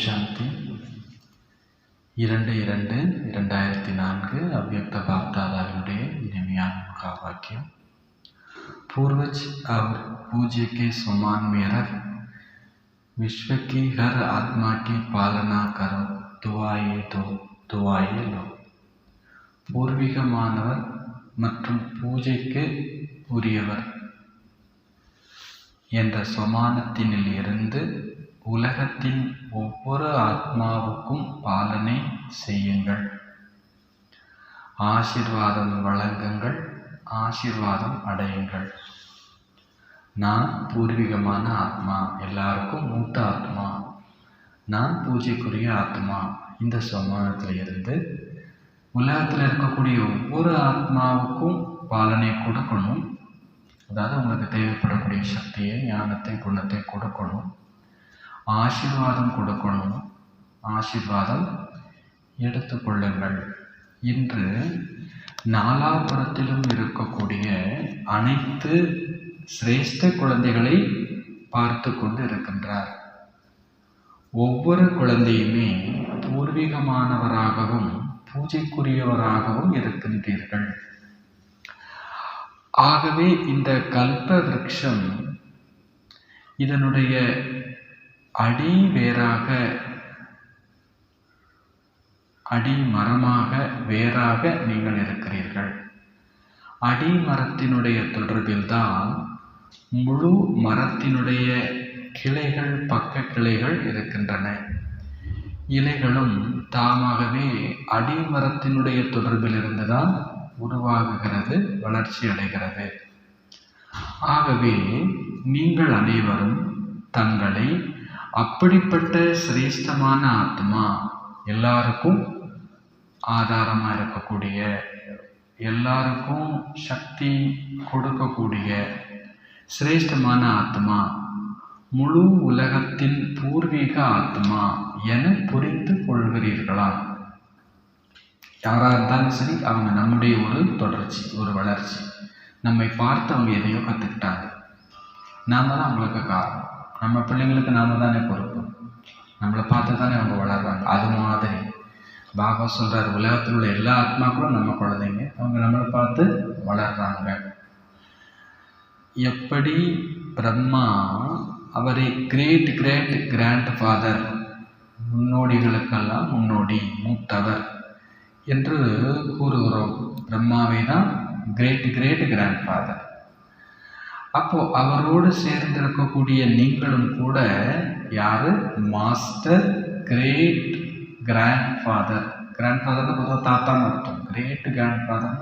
சாந்தி 2/2/2004 अव्यक्त बापदादाविनुடைய इनिமையான वाक्य। पूर्वज और पूज्य के समान में रख विश्व की हर आत्मा की पालना करो, दुआए दो दुआए लो। பூர்வீகமானவர் மற்றும் பூஜைக்கு உரியவர் என்ற சமானத்தினில் இருந்து உலகத்தின் ஒவ்வொரு ஆத்மாவுக்கும் பாலனை செய்யுங்கள், ஆசீர்வாதம் வழங்குங்கள், ஆசீர்வாதம் அடையுங்கள். நான் பூர்வீகமான ஆத்மா, எல்லாருக்கும் மூத்த ஆத்மா, நான் பூஜைக்குரிய ஆத்மா. இந்த சமானத்தில் இருந்து உலகத்தில் இருக்கக்கூடிய ஒவ்வொரு ஆத்மாவுக்கும் பாலனை கொடுக்கணும். அதாவது உங்களுக்கு தேவைப்படக்கூடிய சக்தியை, ஞானத்தை, குணத்தை கொடுக்கணும். ஆசீர்வாதம் கொடுக்கணும், ஆசீர்வாதம் எடுத்துக்கொள்ளுங்கள். இன்று நாலாபுரத்திலும் இருக்கக்கூடிய அனைத்து சிரேஷ்ட குழந்தைகளை பார்த்து கொண்டு இருக்கின்றார். ஒவ்வொரு குழந்தையுமே பூர்வீகமானவராகவும் பூஜைக்குரியவராகவும் இருக்கின்றீர்கள். ஆகவே இந்த கல்ப விருட்சம் இதனுடைய அடி வேறாக, அடி மரமாக, வேறாக நீங்கள் இருக்கிறீர்கள். அடி மரத்தினுடைய தொடர்பில்தான் முழு மரத்தினுடைய கிளைகள், பக்க கிளைகள் இருக்கின்றன. இலைகளும் தாமாகவே அடிமரத்தினுடைய தொடர்பில் இருந்துதான் உருவாகுகிறது, வளர்ச்சி அடைகிறது. ஆகவே நீங்கள் அனைவரும் தங்களை அப்படிப்பட்ட சிரேஷ்டமான ஆத்மா, எல்லாருக்கும் ஆதாரமாக இருக்கக்கூடிய, எல்லாருக்கும் சக்தி கொடுக்கக்கூடிய சிரேஷ்டமான ஆத்மா, முழு உலகத்தின் பூர்வீக ஆத்மா என புரிந்து கொள்கிறீர்களா? யாராக இருந்தாலும் சரி, அவங்க நம்முடைய ஒரு தொடர்ச்சி, ஒரு வளர்ச்சி. நம்மை பார்த்து அவங்க எதையோ கற்றுக்கிட்டாங்க, நாம் தான் அவங்களுக்கு காரணம். நம்ம பிள்ளைங்களுக்கு நாம் தானே பொறுப்பு, நம்மளை பார்த்து தானே அவங்க வளர்கிறாங்க. அது மாதிரி பாபா சொல்கிறார், உலகத்தில் உள்ள எல்லா ஆத்மாக்களும் நம்ம குழந்தைங்க, அவங்க நம்மளை பார்த்து வளர்கிறாங்க. எப்படி பிரம்மா அவரை கிரேட் கிரேட் கிராண்ட் ஃபாதர், முன்னோடிகளுக்கெல்லாம் முன்னோடி, மூத்தவர் என்று கூறுகிறோம். பிரம்மாவை தான் கிரேட் கிரேட் கிராண்ட் ஃபாதர். அப்போ அவரோடு சேர்ந்திருக்கக்கூடிய நீங்களும் கூட யாரு? Master great grandfather. கிராண்ட் ஃபாதர்னு பொதுவாக தாத்தான்னு அர்த்தம். கிரேட் கிராண்ட் ஃபாதர்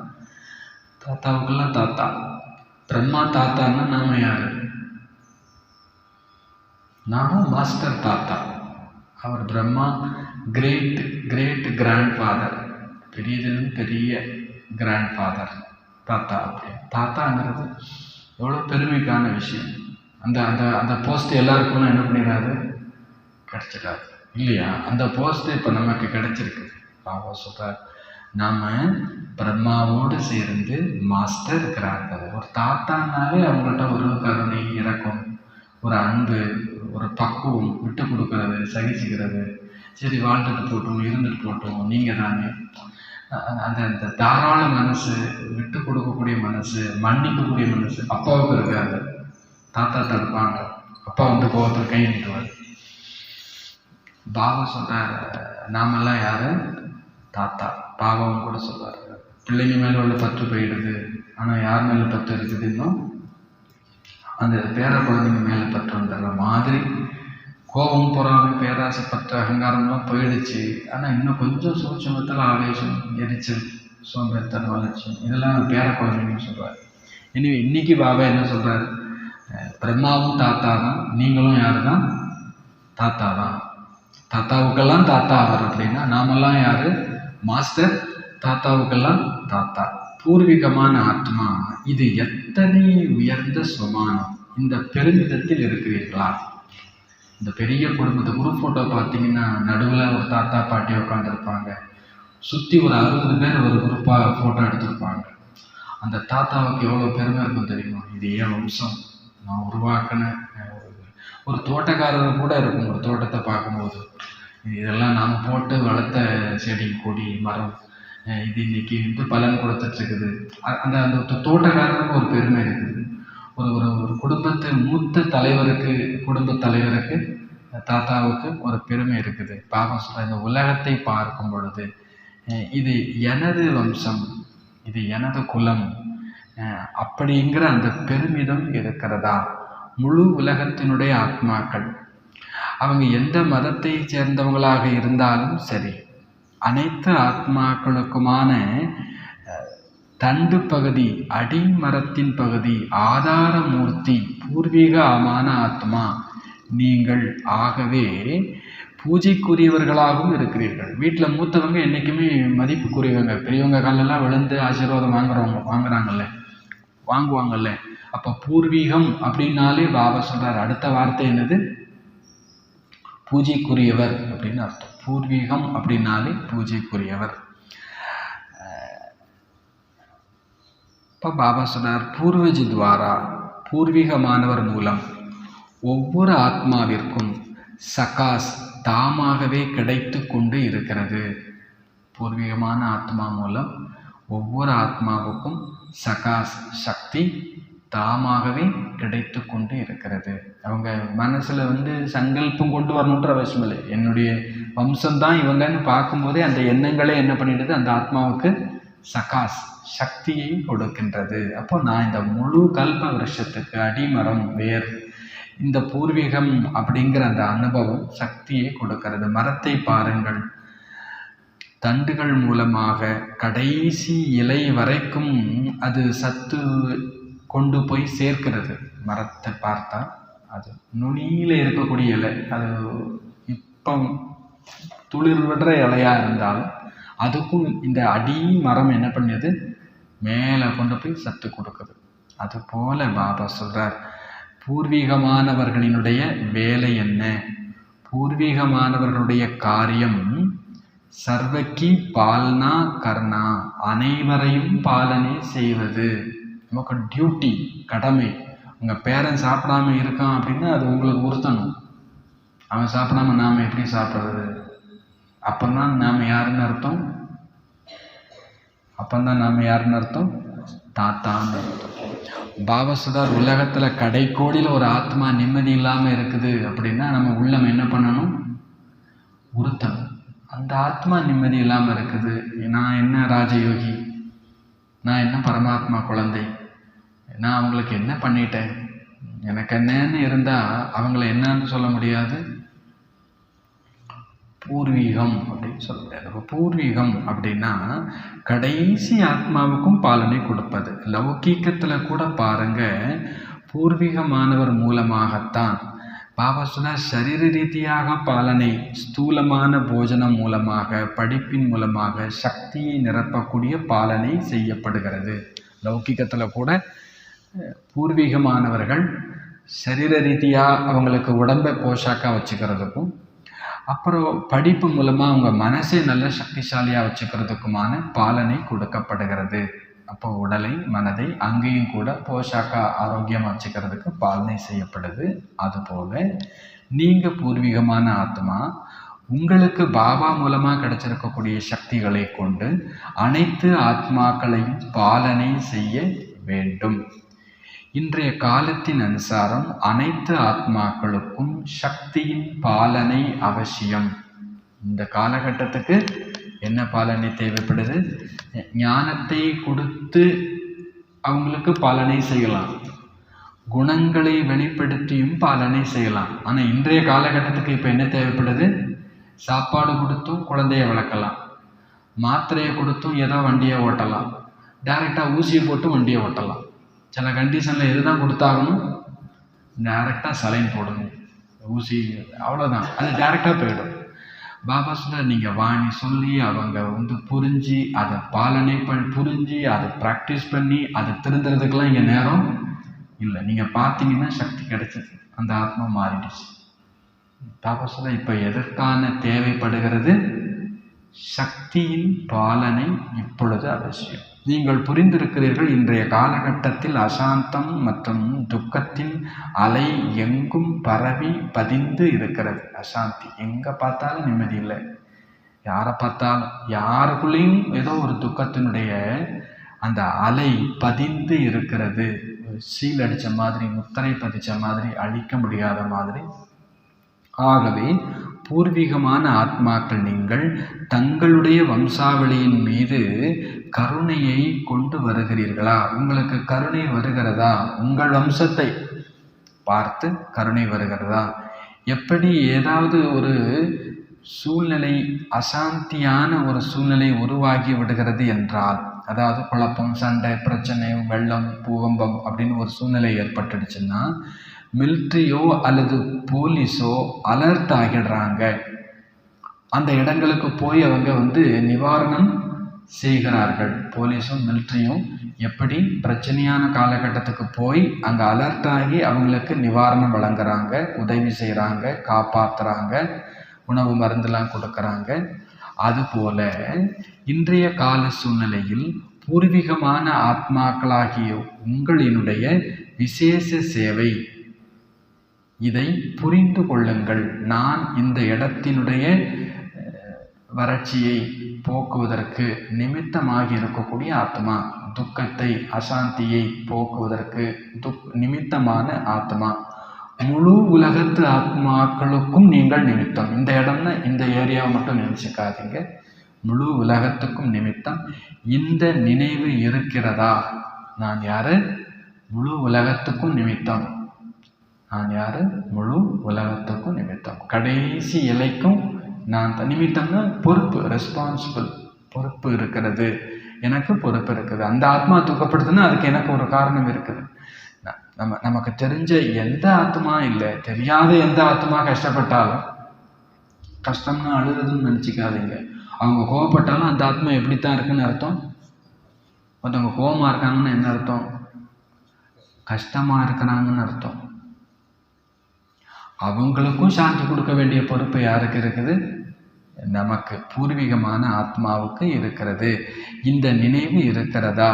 தாத்தாவுக்கெல்லாம் தாத்தா. பிரம்மா தாத்தான்னா நாம யாரு? நானும் மாஸ்டர் தாத்தா. அவர் Brahma great great grandfather, பெரியதிலும் பெரிய கிராண்ட் ஃபாதர், தாத்தா. அப்படி தாத்தாங்கிறது எவ்வளோ பெருமைக்கான விஷயம். அந்த அந்த அந்த போஸ்ட் எல்லாருக்கும் என்ன பண்ணிடாது, கிடச்சிடாது இல்லையா? அந்த போஸ்ட் இப்போ நமக்கு கிடைச்சிருக்கு. பாபா சொல்கிறார், நாம் பிரம்மாவோடு சேர்ந்து மாஸ்டர் கிராண்ட் ஃபாதர். ஒரு தாத்தானாலே அவங்கள்ட்ட ஒரு கருணை, இரக்கம், ஒரு அன்பு, ஒரு பக்குவம், விட்டு கொடுக்கறது, சகிச்சுக்கிறது. சரி, வாழ்ந்துட்டு போட்டோம், இருந்துட்டு போட்டோம், நீங்கள் தானே. அந்த அந்த தாராள மனசு, விட்டு கொடுக்கக்கூடிய மனசு, மன்னிக்கக்கூடிய மனசு அப்பாவுக்கு இருக்காது. தாத்தா தடுப்பாங்க, அப்பா வந்து கோபத்தில் கை நீட்டுவார். பாபா சொல்கிறார், நாமெல்லாம் யாரு? தாத்தா. பாபாவும் கூட சொல்வார், பிள்ளைங்க மேலே உள்ள பற்று போயிடுது, ஆனால் யார் மேலே பற்று இருக்குது? இன்னும் அந்த பேர குழந்தைங்க மேலே பற்று வந்துடுற மாதிரி கோபம், பொறாமை, பேராசை, பற்று, அகங்காரம்லாம் போயிடுச்சு. ஆனால் இன்னும் கொஞ்சம் சூட்சமத்தில் ஆவேசம், எரிச்சல், சோம்பேறித்தனம், வளர்ச்சி, இதெல்லாம் பேர குழந்தைங்கன்னு சொல்கிறார். எனவே இன்னைக்கு பாபா என்ன சொல்கிறார்? பிரம்மாவும் தாத்தா தான், நீங்களும் யாரு தான்? தாத்தா தான். தாத்தாவுக்கெல்லாம் தாத்தா ஆவார். அப்படின்னா நாமெல்லாம் யாரு? மாஸ்டர் தாத்தாவுக்கெல்லாம் தாத்தா. பூர்வீகமான ஆத்மா இது எத்தனை உயர்ந்த சுமானம்! இந்த பெருமிதத்தில் இருக்கிறீர்களா? இந்த பெரிய குடும்பத்தை குரூப் ஃபோட்டோ பார்த்தீங்கன்னா நடுவில் ஒரு தாத்தா பாட்டி உட்காந்துருப்பாங்க, சுற்றி ஒரு 60 பேர் ஒரு குரூப்பாக ஃபோட்டோ எடுத்திருப்பாங்க. அந்த தாத்தாவுக்கு எவ்வளோ பெருமை இருக்கும் தெரியுமா? இது ஏன் வம்சம், நான் உருவாக்கின ஒரு தோட்டக்காரர் கூட இருக்கும். ஒரு தோட்டத்தை பார்க்கும்போது இதெல்லாம் நாம் போட்டு வளர்த்த செடி கொடி மரம் இது இன்னைக்கு பலன் கொடுத்துட்ருக்குது. அந்த அந்த தோட்டக்காரருக்கு ஒரு பெருமை இருக்குது. ஒரு ஒரு ஒரு குடும்பத்து மூத்த தலைவருக்கு, குடும்ப தலைவருக்கு, தாத்தாவுக்கு ஒரு பெருமை இருக்குது. பாபா சொல்ற இந்த உலகத்தை பார்க்கும் பொழுது இது எனது வம்சம், இது எனது குலம் அப்படிங்கிற அந்த பெருமிதம் இருக்கிறதா? முழு உலகத்தினுடைய ஆத்மாக்கள் அவங்க எந்த மதத்தை சேர்ந்தவங்களாக இருந்தாலும் சரி, அனைத்து ஆத்மாக்களுக்குமான தண்டு பகுதி, அடிமரத்தின் பகுதி, ஆதாரமூர்த்தி, பூர்வீகமான ஆத்மா நீங்கள். ஆகவே பூஜைக்குரியவர்களாகவும் இருக்கிறீர்கள். வீட்டில் மூத்தவங்க என்றைக்குமே மதிப்புக்குரியவங்க. பெரியவங்க காலெல்லாம் விழுந்து ஆசீர்வாதம் வாங்குவாங்கல்ல. அப்போ பூர்வீகம் அப்படின்னாலே பாபா சொல்கிறார், அடுத்த வார்த்தை என்னது? பூஜைக்குரியவர் அப்படின்னு அர்த்தம். பூர்வீகம் அப்படின்னாலே பூஜைக்குரியவர். இப்போ பாபா சொல்றார், பூர்வஜி துவாரா, பூர்வீகமானவர் மூலம் ஒவ்வொரு ஆத்மாவிற்கும் சகாஸ் தாமாகவே கிடைத்து கொண்டு இருக்கிறது. பூர்வீகமான ஆத்மா மூலம் ஒவ்வொரு ஆத்மாவுக்கும் சகாஸ் சக்தி தாமாகவே கிடைத்து கொண்டு இருக்கிறது. அவங்க மனசில் சங்கல்பம் கொண்டு வரணுன்ற அவசியம் இல்லை. என்னுடைய வம்சம்தான் இவங்கன்னு பார்க்கும்போதே அந்த எண்ணங்களே என்ன பண்ணிடுது, அந்த ஆத்மாவுக்கு சகாஸ் சக்தியை கொடுக்கின்றது. அப்போ நான் இந்த முழு கல்ப வருஷத்துக்கு அடிமரம் வேர், இந்த பூர்வீகம் அப்படிங்கிற அந்த அனுபவம் சக்தியை கொடுக்கிறது. மரத்தை பாருங்கள், தண்டுகள் மூலமாக கடைசி இலை வரைக்கும் அது சத்து கொண்டு போய் சேர்க்கிறது. மரத்தை பார்த்தா அது நுனியில் இருக்கக்கூடிய இலை, அது இப்போ துளிர் விடுற இலையாக இருந்தாலும் அதுக்கும் இந்த அடி மரம் என்ன பண்ணுது, மேலே கொண்டு போய் சத்து கொடுக்குது. அதுபோல பாபா சொல்கிறார், பூர்வீகமானவர்களினுடைய வேலை என்ன? பூர்வீகமானவர்களுடைய காரியம் சர்வக்கி பால்னா கர்ணா, அனைவரையும் பாலனை செய்வது. நமக்கு டியூட்டி, கடமை. உங்கள் பேரன் சாப்பிடாம இருக்கான் அப்படின்னா அது உங்களுக்கு உறுத்தணும். அவன் சாப்பிடாம நாம் எப்படி சாப்பிட்றது? அப்போதான் நாம் யாருன்னு அர்த்தம்? தாத்தான்னு அர்த்தம். பாபா சொல்றார், உலகத்தில் கடைக்கோடியில் ஒரு ஆத்மா நிம்மதி இல்லாமல் இருக்குது அப்படின்னா நம்ம உள்ளம் என்ன பண்ணணும்? உறுத்தணும். அந்த ஆத்மா நிம்மதி இல்லாமல் இருக்குது. நான் என்ன ராஜயோகி, நான் என்ன பரமாத்மா குழந்தை, நான் அவங்களுக்கு என்ன பண்ணிட்டேன், எனக்கு என்னன்னு இருந்தால் அவங்கள என்னன்னு சொல்ல முடியாது, பூர்வீகம் அப்படின்னு சொல்ல முடியாது. அப்போ பூர்வீகம் அப்படின்னா கடைசி ஆத்மாவுக்கும் பாலனை கொடுப்பது. லௌகீகத்தில் கூட பாருங்க, பூர்வீகமானவர் மூலமாகத்தான் பாபா சொன்ன சரீர ரீதியாக பாலனை, ஸ்தூலமான போஜனம் மூலமாக, படிப்பின் மூலமாக சக்தியை நிரப்பக்கூடிய பாலனை செய்யப்படுகிறது. லௌகிகத்தில் கூட பூர்வீகமானவர்கள் சரீர ரீதியாக அவங்களுக்கு உடம்பை போஷாக்காக வச்சுக்கிறதுக்கும், அப்புறம் படிப்பு மூலமாக அவங்க மனசை நல்ல சக்திசாலியாக வச்சுக்கிறதுக்குமான பாலனை கொடுக்கப்படுகிறது. அப்போ உடலை மனதை அங்கேயும் கூட போஷாக்கா ஆரோக்கியமாக வச்சுக்கிறதுக்கு பாலனை செய்யப்படுது. அதுபோல் நீங்கள் பூர்வீகமான ஆத்மா, உங்களுக்கு பாபா மூலமாக கிடைச்சிருக்கக்கூடிய சக்திகளை கொண்டு அனைத்து ஆத்மாக்களையும் பாலனை செய்ய வேண்டும். இன்றைய காலத்தின் அனுசாரம் அனைத்து ஆத்மாக்களுக்கும் சக்தியின் பாலனை அவசியம். இந்த காலகட்டத்துக்கு என்ன பாலனை தேவைப்படுது? ஞானத்தை கொடுத்து அவங்களுக்கு பாலனை செய்யலாம், குணங்களை வெளிப்படுத்தியும் பாலனை செய்யலாம். ஆனால் இன்றைய காலகட்டத்துக்கு இப்போ என்ன தேவைப்படுது? சாப்பாடு கொடுத்தும் குழந்தைய வளர்க்கலாம், மாத்திரையை கொடுத்தும் ஏதோ வண்டியை ஓட்டலாம், டைரெக்டாக ஊசியை போட்டு வண்டியை ஓட்டலாம். சில கண்டிஷனில் எது தான் கொடுத்தாகணும்? டைரெக்டாக சலைன் போடணும், ஊசி, அவ்வளோதான், அது டைரெக்டாக போயிடும். பாபா சொல்ல நீங்கள் வாணி சொல்லி அவங்க புரிஞ்சு அதை பாலனை புரிஞ்சு அதை ப்ராக்டிஸ் பண்ணி அதை திருந்துறதுக்கெல்லாம் இங்கே நேரம் இல்லை. நீங்கள் பார்த்தீங்கன்னா சக்தி கிடைச்சது, அந்த ஆத்மா மாறிடுச்சு. பாபா சொல்ல இப்போ எதற்கான தேவைப்படுகிறது? சக்தியின் பாலனை இப்பொழுது அவசியம். நீங்கள் புரிந்திருக்கிறீர்கள், இன்றைய காலகட்டத்தில் அசாந்தம் மற்றும் துக்கத்தின் அலை எங்கும் பரவி பதிந்து இருக்கிறது. அசாந்தி எங்கே பார்த்தாலும் நிம்மதி இல்லை. யாரை பார்த்தாலும் யாருக்குள்ளேயும் ஏதோ ஒரு துக்கத்தினுடைய அந்த அலை பதிந்து இருக்கிறது. சீல் அடித்த மாதிரி, முத்திரை பதிச்ச மாதிரி, அழிக்க முடியாத மாதிரி. ஆகவே பூர்வீகமான ஆத்மாக்கள் நீங்கள் தங்களுடைய வம்சாவளியின் மீது கருணையை கொண்டு வருகிறீர்களா? உங்களுக்கு கருணை வருகிறதா? உங்கள் வம்சத்தை பார்த்து கருணை வருகிறதா? எப்படி ஏதாவது ஒரு சூழ்நிலை, அசாந்தியான ஒரு சூழ்நிலை உருவாகி விடுகிறது என்றால், அதாவது குழப்பம், சண்டை, பிரச்சனை, வெள்ளம், பூகம்பம் அப்படின்னு ஒரு சூழ்நிலை ஏற்பட்டுடுச்சுன்னா மிலிட்ரியோ அல்லது போலீஸோ அலர்ட் ஆகிடுறாங்க. அந்த இடங்களுக்கு போய் அவங்க நிவாரணம் செய்கிறார்கள். போலீஸும் மிலிட்ரியும் எப்படி பிரச்சனையான காலகட்டத்துக்கு போய் அங்கே அலர்ட் ஆகி அவங்களுக்கு நிவாரணம் வழங்குறாங்க, உதவி செய்கிறாங்க, காப்பாற்றுறாங்க, உணவு மருந்தெல்லாம் கொடுக்குறாங்க. அதுபோல இன்றைய கால சூழ்நிலையில் பூர்வீகமான ஆத்மாக்களாகிய உங்களினுடைய விசேஷ சேவை, இதை புரிந்து கொள்ளுங்கள். நான் இந்த இடத்தினுடைய வறட்சியை போக்குவதற்கு நிமித்தமாகி இருக்கக்கூடிய ஆத்மா, துக்கத்தை, அசாந்தியை போக்குவதற்கு நிமித்தமான ஆத்மா, முழு உலகத்து ஆத்மாக்களுக்கும் நீங்கள் நிமித்தம். இந்த இடம்னா இந்த ஏரியாவை மட்டும் நினைச்சுக்காதீங்க, முழு உலகத்துக்கும் நிமித்தம். இந்த நினைவு இருக்கிறதா? நான் யாரு? முழு உலகத்துக்கும் நிமித்தம். நான் யாரு? முழு உலகத்துக்கும் நிமித்தம். கடைசி இலைக்கும் நான் நிமித்தம்னா பொறுப்பு, ரெஸ்பான்சிபிள், பொறுப்பு இருக்கிறது, எனக்கு பொறுப்பு இருக்குது. அந்த ஆத்மா துக்கப்படுதுன்னா அதுக்கு எனக்கு ஒரு காரணம் இருக்குது. நமக்கு தெரிஞ்ச எந்த ஆத்மா இல்லை, தெரியாத எந்த ஆத்மா கஷ்டப்பட்டாலும், கஷ்டம்னா அழுதுன்னு நினச்சிக்காதீங்க. அவங்க கோவப்பட்டாலும் அந்த ஆத்மா எப்படித்தான் இருக்குன்னு அர்த்தம். ஒருத்தவங்க கோபமாக இருக்காங்கன்னு என்ன அர்த்தம்? கஷ்டமாக இருக்கிறாங்கன்னு அர்த்தம். அவங்களுக்கும் சாந்தி கொடுக்க வேண்டிய பொறுப்பு யாருக்கு இருக்குது? நமக்கு, பூர்வீகமான ஆத்மாவுக்கு இருக்கிறது. இந்த நினைவு இருக்கிறதா?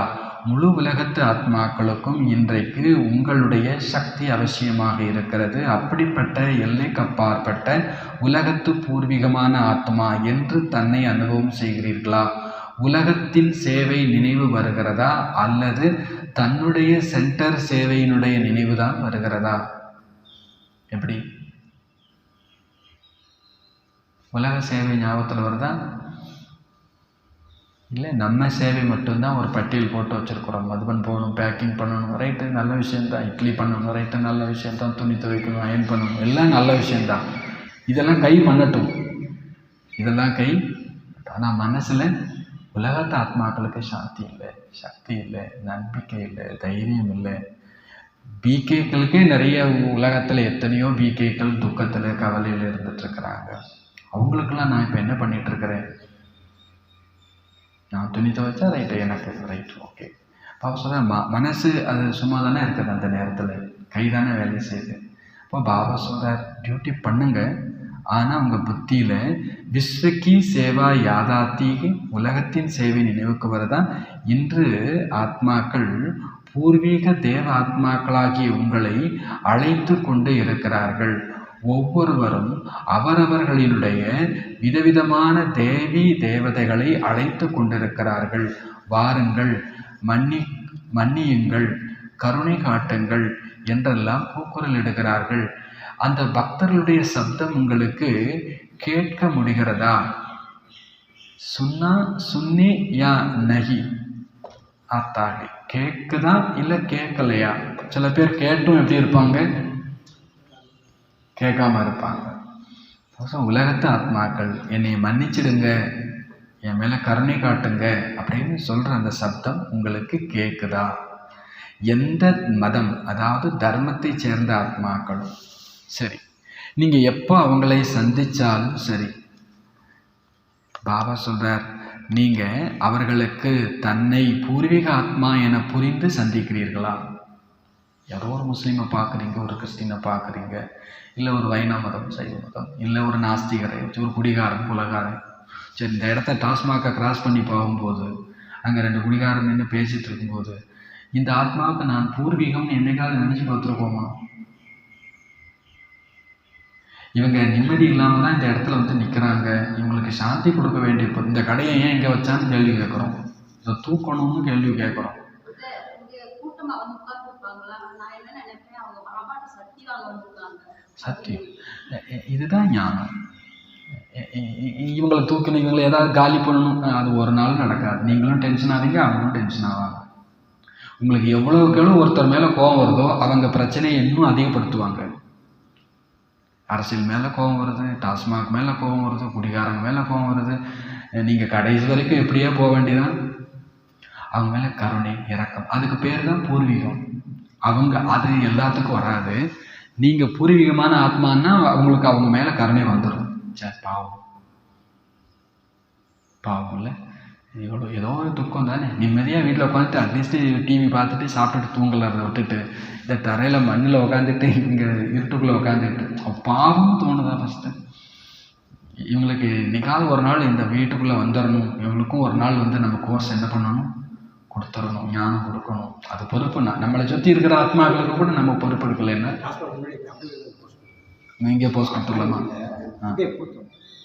முழு உலகத்து ஆத்மாக்களுக்கும் இன்றைக்கு உங்களுடைய சக்தி அவசியமாக இருக்கிறது. அப்படிப்பட்ட எல்லைக்கு அப்பாற்பட்ட உலகத்து பூர்வீகமான ஆத்மா என்று தன்னை அனுபவம் செய்கிறீர்களா? உலகத்தின் சேவை நினைவு வருகிறதா? அல்லது தன்னுடைய சென்டர் சேவையினுடைய நினைவு தான் வருகிறதா? எப்படி? உலக சேவை ஞாபகத்தில் வருதா? இல்லை, நம்ம சேவை மட்டும்தான் ஒரு பட்டியல் போட்டு வச்சுருக்குறோம். மதுபன் போகணும், பேக்கிங் பண்ணணும், ரைட்டு, நல்ல விஷயந்தான். இட்லி பண்ணணும், ரைட்டு, நல்ல விஷயந்தான். துணி துவைக்கணும், அயன் பண்ணணும், எல்லாம் நல்ல விஷயந்தான். இதெல்லாம் கை பண்ணட்டும், இதெல்லாம் கை. ஆனால் மனசில் உலகத்து ஆத்மாக்களுக்கு சாந்தி இல்லை, சக்தி இல்லை, நம்பிக்கை இல்லை, தைரியம் இல்லை. பிகேக்களுக்கே நிறைய உலகத்தில் எத்தனையோ பிகேக்கள் துக்கத்தில், கவலையில் இருந்துகிட்ருக்குறாங்க. அவங்களுக்கெல்லாம் நான் இப்போ என்ன பண்ணிகிட்ருக்கிறேன்? நான் துணி துவைச்சா ரைட்டு, எனக்கு ரைட்டு, ஓகே. பாபா சொல்ல மனசு அது சும்மா தானே இருக்குது, அந்த நேரத்தில் கை தானே வேலை செய்யுது. இப்போ பாபா சொல்கிறார், டியூட்டி பண்ணுங்க, ஆனால் உங்கள் புத்தியில் விஸ்வக்கி சேவா யாதாத்திக்கு, உலகத்தின் சேவை நினைவுக்கு வரதான். இன்று ஆத்மாக்கள் பூர்வீக தேவ ஆத்மாக்களாகிய உங்களை அழைத்து கொண்டு இருக்கிறார்கள். ஒவ்வொருவரும் அவரவர்களினுடைய விதவிதமான தேவி தேவதைகளை அழைத்து கொண்டிருக்கிறார்கள். வாருங்கள், மன்னியுங்கள், கருணை காட்டுங்கள் என்றெல்லாம் கூக்குரல் இடுகிறார்கள். அந்த பக்தர்களுடைய சப்தம் உங்களுக்கு கேட்க முடிகிறதா? சுன்னி யா நகி ஆத்தாகி, கேட்குதா இல்லை கேட்கலையா? சில பேர் கேட்டும் எப்படி இருப்பாங்க? கேட்காம இருப்பாங்க. உலகத்து ஆத்மாக்கள் என்னை மன்னிச்சிடுங்க, என் மேலே கருணை காட்டுங்க அப்படின்னு சொல்கிற அந்த சப்தம் உங்களுக்கு கேட்குதா? எந்த மதம், அதாவது தர்மத்தை சேர்ந்த ஆத்மாக்களும் சரி, நீங்கள் எப்போ அவங்களை சந்தித்தாலும் சரி, பாபா சொல்கிறார், நீங்கள் அவர்களுக்கு தன்னை பூர்வீக ஆத்மா என புரிந்து சந்திக்கிறீர்களா? யாரோ ஒரு முஸ்லீமை பார்க்குறீங்க, ஒரு கிறிஸ்டினை பார்க்குறீங்க, இல்லை ஒரு வைணவ மதம், சைவ மதம், இல்லை ஒரு நாஸ்திகரை, ஒரு குடிகாரன், குலகாரன், சரி, இந்த இடத்த டாஸ்மாகை கிராஸ் பண்ணி போகும்போது அங்கே 2 குடிகாரன் நின்று பேசிகிட்டு இருக்கும்போது இந்த ஆத்மாவுக்கு நான் பூர்வீகம்னு என்னைக்காவது நினச்சி பார்த்துருக்கோமா? இவங்க நிம்மதி இல்லாமல் தான் இந்த இடத்துல வந்து நிற்கிறாங்க. இவங்களுக்கு சாந்தி கொடுக்க வேண்டிய இந்த கடையை ஏன் இங்கே வச்சான்னு கேள்வி கேட்குறோம். இதை தூக்கணும்னு கேள்வி கேட்குறோம். சத்தியம், இதுதான் ஞானம். இவங்களை தூக்கணும், இவங்களை ஏதாவது காலி பண்ணணும், அது ஒரு நாள் நடக்காது. நீங்களும் டென்ஷன் ஆவீங்க, அவங்களும் டென்ஷன் ஆவாங்க. உங்களுக்கு எவ்வளவுக்கு எவ்வளோ ஒருத்தர் மேலே கோபம் வருதோ அவங்க பிரச்சனையை இன்னும் அதிகப்படுத்துவாங்க. அரசியல் மேலே கோபம் வருது, டாஸ்மாக் மேலே கோபம் வருது, குடிகாரங்க மேலே கோபம் வருது. நீங்கள் கடைசி வரைக்கும் எப்படியே போக வேண்டியதான். அவங்க மேலே கருணை, இரக்கம், அதுக்கு பேர் தான் பூர்வீகம். அது எல்லாத்துக்கும் வராது. நீங்கள் பூர்வீகமான ஆத்மான்னா அவங்களுக்கு அவங்க மேலே கருணை வந்துடும். சரி, பாவம் இல்லை, ஏதோ ஒரு துக்கம் தானே. நிம்மதியாக வீட்டில் உட்காந்துட்டு அட்லீஸ்ட்டு டிவி பார்த்துட்டு சாப்பிட்டுட்டு தூங்கலாத விட்டுட்டு இந்த தரையில் மண்ணில் உட்காந்துட்டு இங்கே இருட்டுக்குள்ளே உட்காந்துட்டு பாவம் தோணுதா? ஃபஸ்ட்டு இவங்களுக்கு இன்னைக்காவது ஒரு நாள் இந்த வீட்டுக்குள்ளே வந்துடணும். இவங்களுக்கும் ஒரு நாள் வந்து நம்ம கோர்ஸ் என்ன பண்ணணும், கொடுத்துடணும், ஞானம் கொடுக்கணும். அது பொறுப்பு. நம்மளை சுற்றி இருக்கிற ஆத்மாக்களுக்கு கூட நம்ம பொறுப்பு எடுக்கலைன்னா இங்கே போஸ்ட் கொடுத்துடலாமா?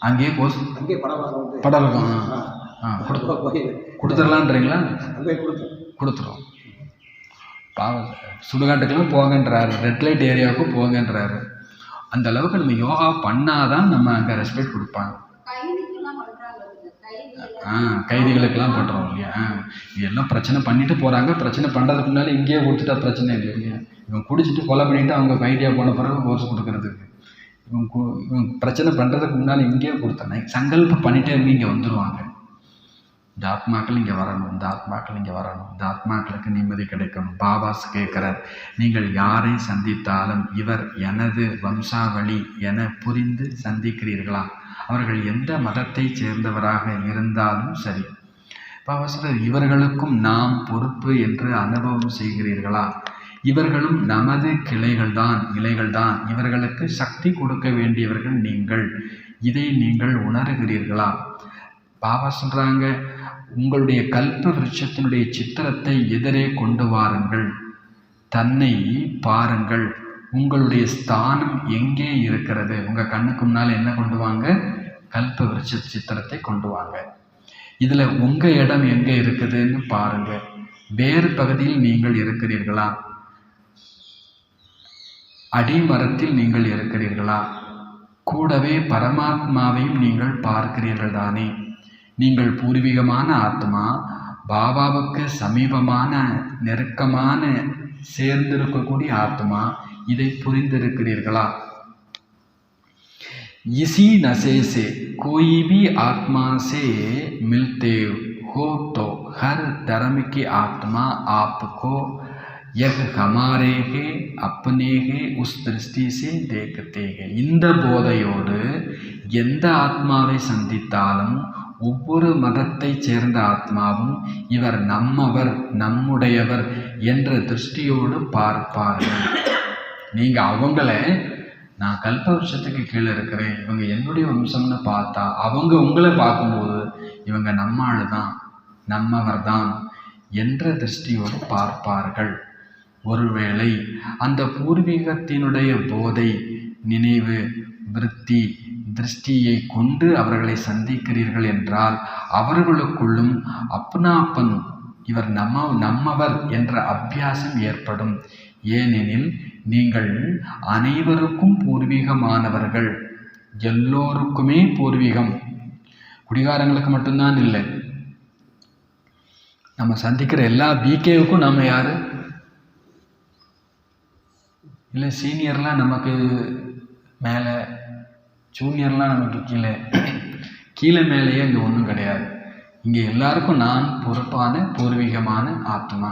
அங்கேயே போஸ்ட் படம் கொடுத்துடலான்றீங்களா? கொடுத்துரும். பாவம், சுடுகாட்டுக்கெல்லாம் போங்கன்றாரு, ரெட் லைட் ஏரியாவுக்கும் போங்கன்றாரு. அந்த அளவுக்கு நம்ம யோகா பண்ணாதான் நம்ம அங்கே ரெஸ்பெக்ட் கொடுப்பாங்க. கைதிகளுக்கெல்லாம் பண்ணுறோம் இல்லையா? இதெல்லாம் பிரச்சனை பண்ணிட்டு போகிறாங்க. பிரச்சனை பண்ணுறதுக்கு முன்னாடி இங்கேயே கொடுத்துட்டா பிரச்சனை இல்லை இல்லையா? இவன் குடிச்சிட்டு கொலை பண்ணிவிட்டு அவங்க கைதியாக போன பிறகு கோர்ஸ் கொடுக்கறதுக்கு இவங்க பிரச்சனை பண்ணுறதுக்கு முன்னால் இங்கேயே கொடுத்தானே சங்கல்பம் பண்ணிகிட்டே இருந்து இங்கே வந்துடுவாங்க. இந்த ஆத்மாக்கள் இங்கே வரணும், இந்த ஆத்மாக்கள் இங்கே வரணும், இந்த ஆத்மாக்களுக்கு நிம்மதி கிடைக்கணும். பாபாஸ் கேட்குறார், நீங்கள் யாரை சந்தித்தாலும் இவர் எனது வம்சாவளி என புரிந்து சந்திக்கிறீர்களா? அவர்கள் எந்த மதத்தை சேர்ந்தவராக இருந்தாலும் சரி. பாபா சொல்றார், இவர்களுக்கும் நாம் பொறுப்பு என்று அனுபவம் செய்கிறீர்களா? இவர்களும் நமது இலைகள்தான். இவர்களுக்கு சக்தி கொடுக்க வேண்டியவர்கள் நீங்கள். இதை நீங்கள் உணர்கிறீர்களா? பாபா சொல்றாங்க, உங்களுடைய கல்ப விருட்சத்தினுடைய சித்திரத்தை எதிரே கொண்டு வாருங்கள், தன்னை பாருங்கள், உங்களுடைய ஸ்தானம் எங்கே இருக்கிறது. உங்கள் கண்ணுக்கு முன்னால் என்ன கொண்டு வாங்க? கல்ப விருட்ச சித்திரத்தை கொண்டு வாங்க. இதில் உங்கள் இடம் எங்கே இருக்குதுன்னு பாருங்க. வேறு பகுதியில் நீங்கள் இருக்கிறீர்களா? அடிமரத்தில் நீங்கள் இருக்கிறீர்களா? கூடவே பரமாத்மாவையும் நீங்கள் பார்க்கிறீர்கள் தானே? நீங்கள் பூர்வீகமான ஆத்மா, பாபாவுக்கு சமீபமான நெருக்கமான சேர்ந்திருக்கக்கூடிய ஆத்மா. இதை புரிந்திருக்கிறீர்களா? इसी नशे से कोई भी आत्मा से मिलते हो तो हर धर्म की आत्मा आपको यह हमारे है अपने है उस दृष्टि से देखते हैं. இந்த போதையோடு எந்த ஆத்மாவை சந்தித்தாலும் ஒவ்வொரு மதத்தை சேர்ந்த ஆத்மாவும் இவர் நம்மவர், நம்முடையவர் என்ற திருஷ்டியோடு பார்ப்பார்கள். நீங்கள் அவங்கள நான் கல்ப வருஷத்துக்கு கீழே இருக்கிறேன், இவங்க என்னுடைய வம்சம்னு பார்த்தா அவங்க உங்களை பார்க்கும்போது இவங்க நம்ம ஆளு தான், நம்மவர் தான் என்ற திருஷ்டியோடு பார்ப்பார்கள். ஒருவேளை அந்த பூர்வீகத்தினுடைய போதை, நினைவு, விருத்தி, திருஷ்டியை கொண்டு அவர்களை சந்திக்கிறீர்கள் என்றால் அவர்களுக்குள்ளும் அப்னாப்பன், இவர் நம்மவர் என்ற அபியாசம் ஏற்படும். ஏனெனில் நீங்கள் அனைவருக்கும் பூர்வீகமானவர்கள், எல்லோருக்குமே பூர்வீகம். குடிகாரங்களுக்கு மட்டும்தான் இல்லை, நம்ம சந்திக்கிற எல்லா பிகேவுக்கும் நம்ம யாரு இல்லை. சீனியர்லாம் நமக்கு மேலே, ஜூனியர்லாம் நமக்கு கீழே மேலேயே இங்கே ஒன்றும் கிடையாது. இங்கே எல்லாருக்கும் நான் பொறுப்பான பூர்வீகமான ஆத்மா.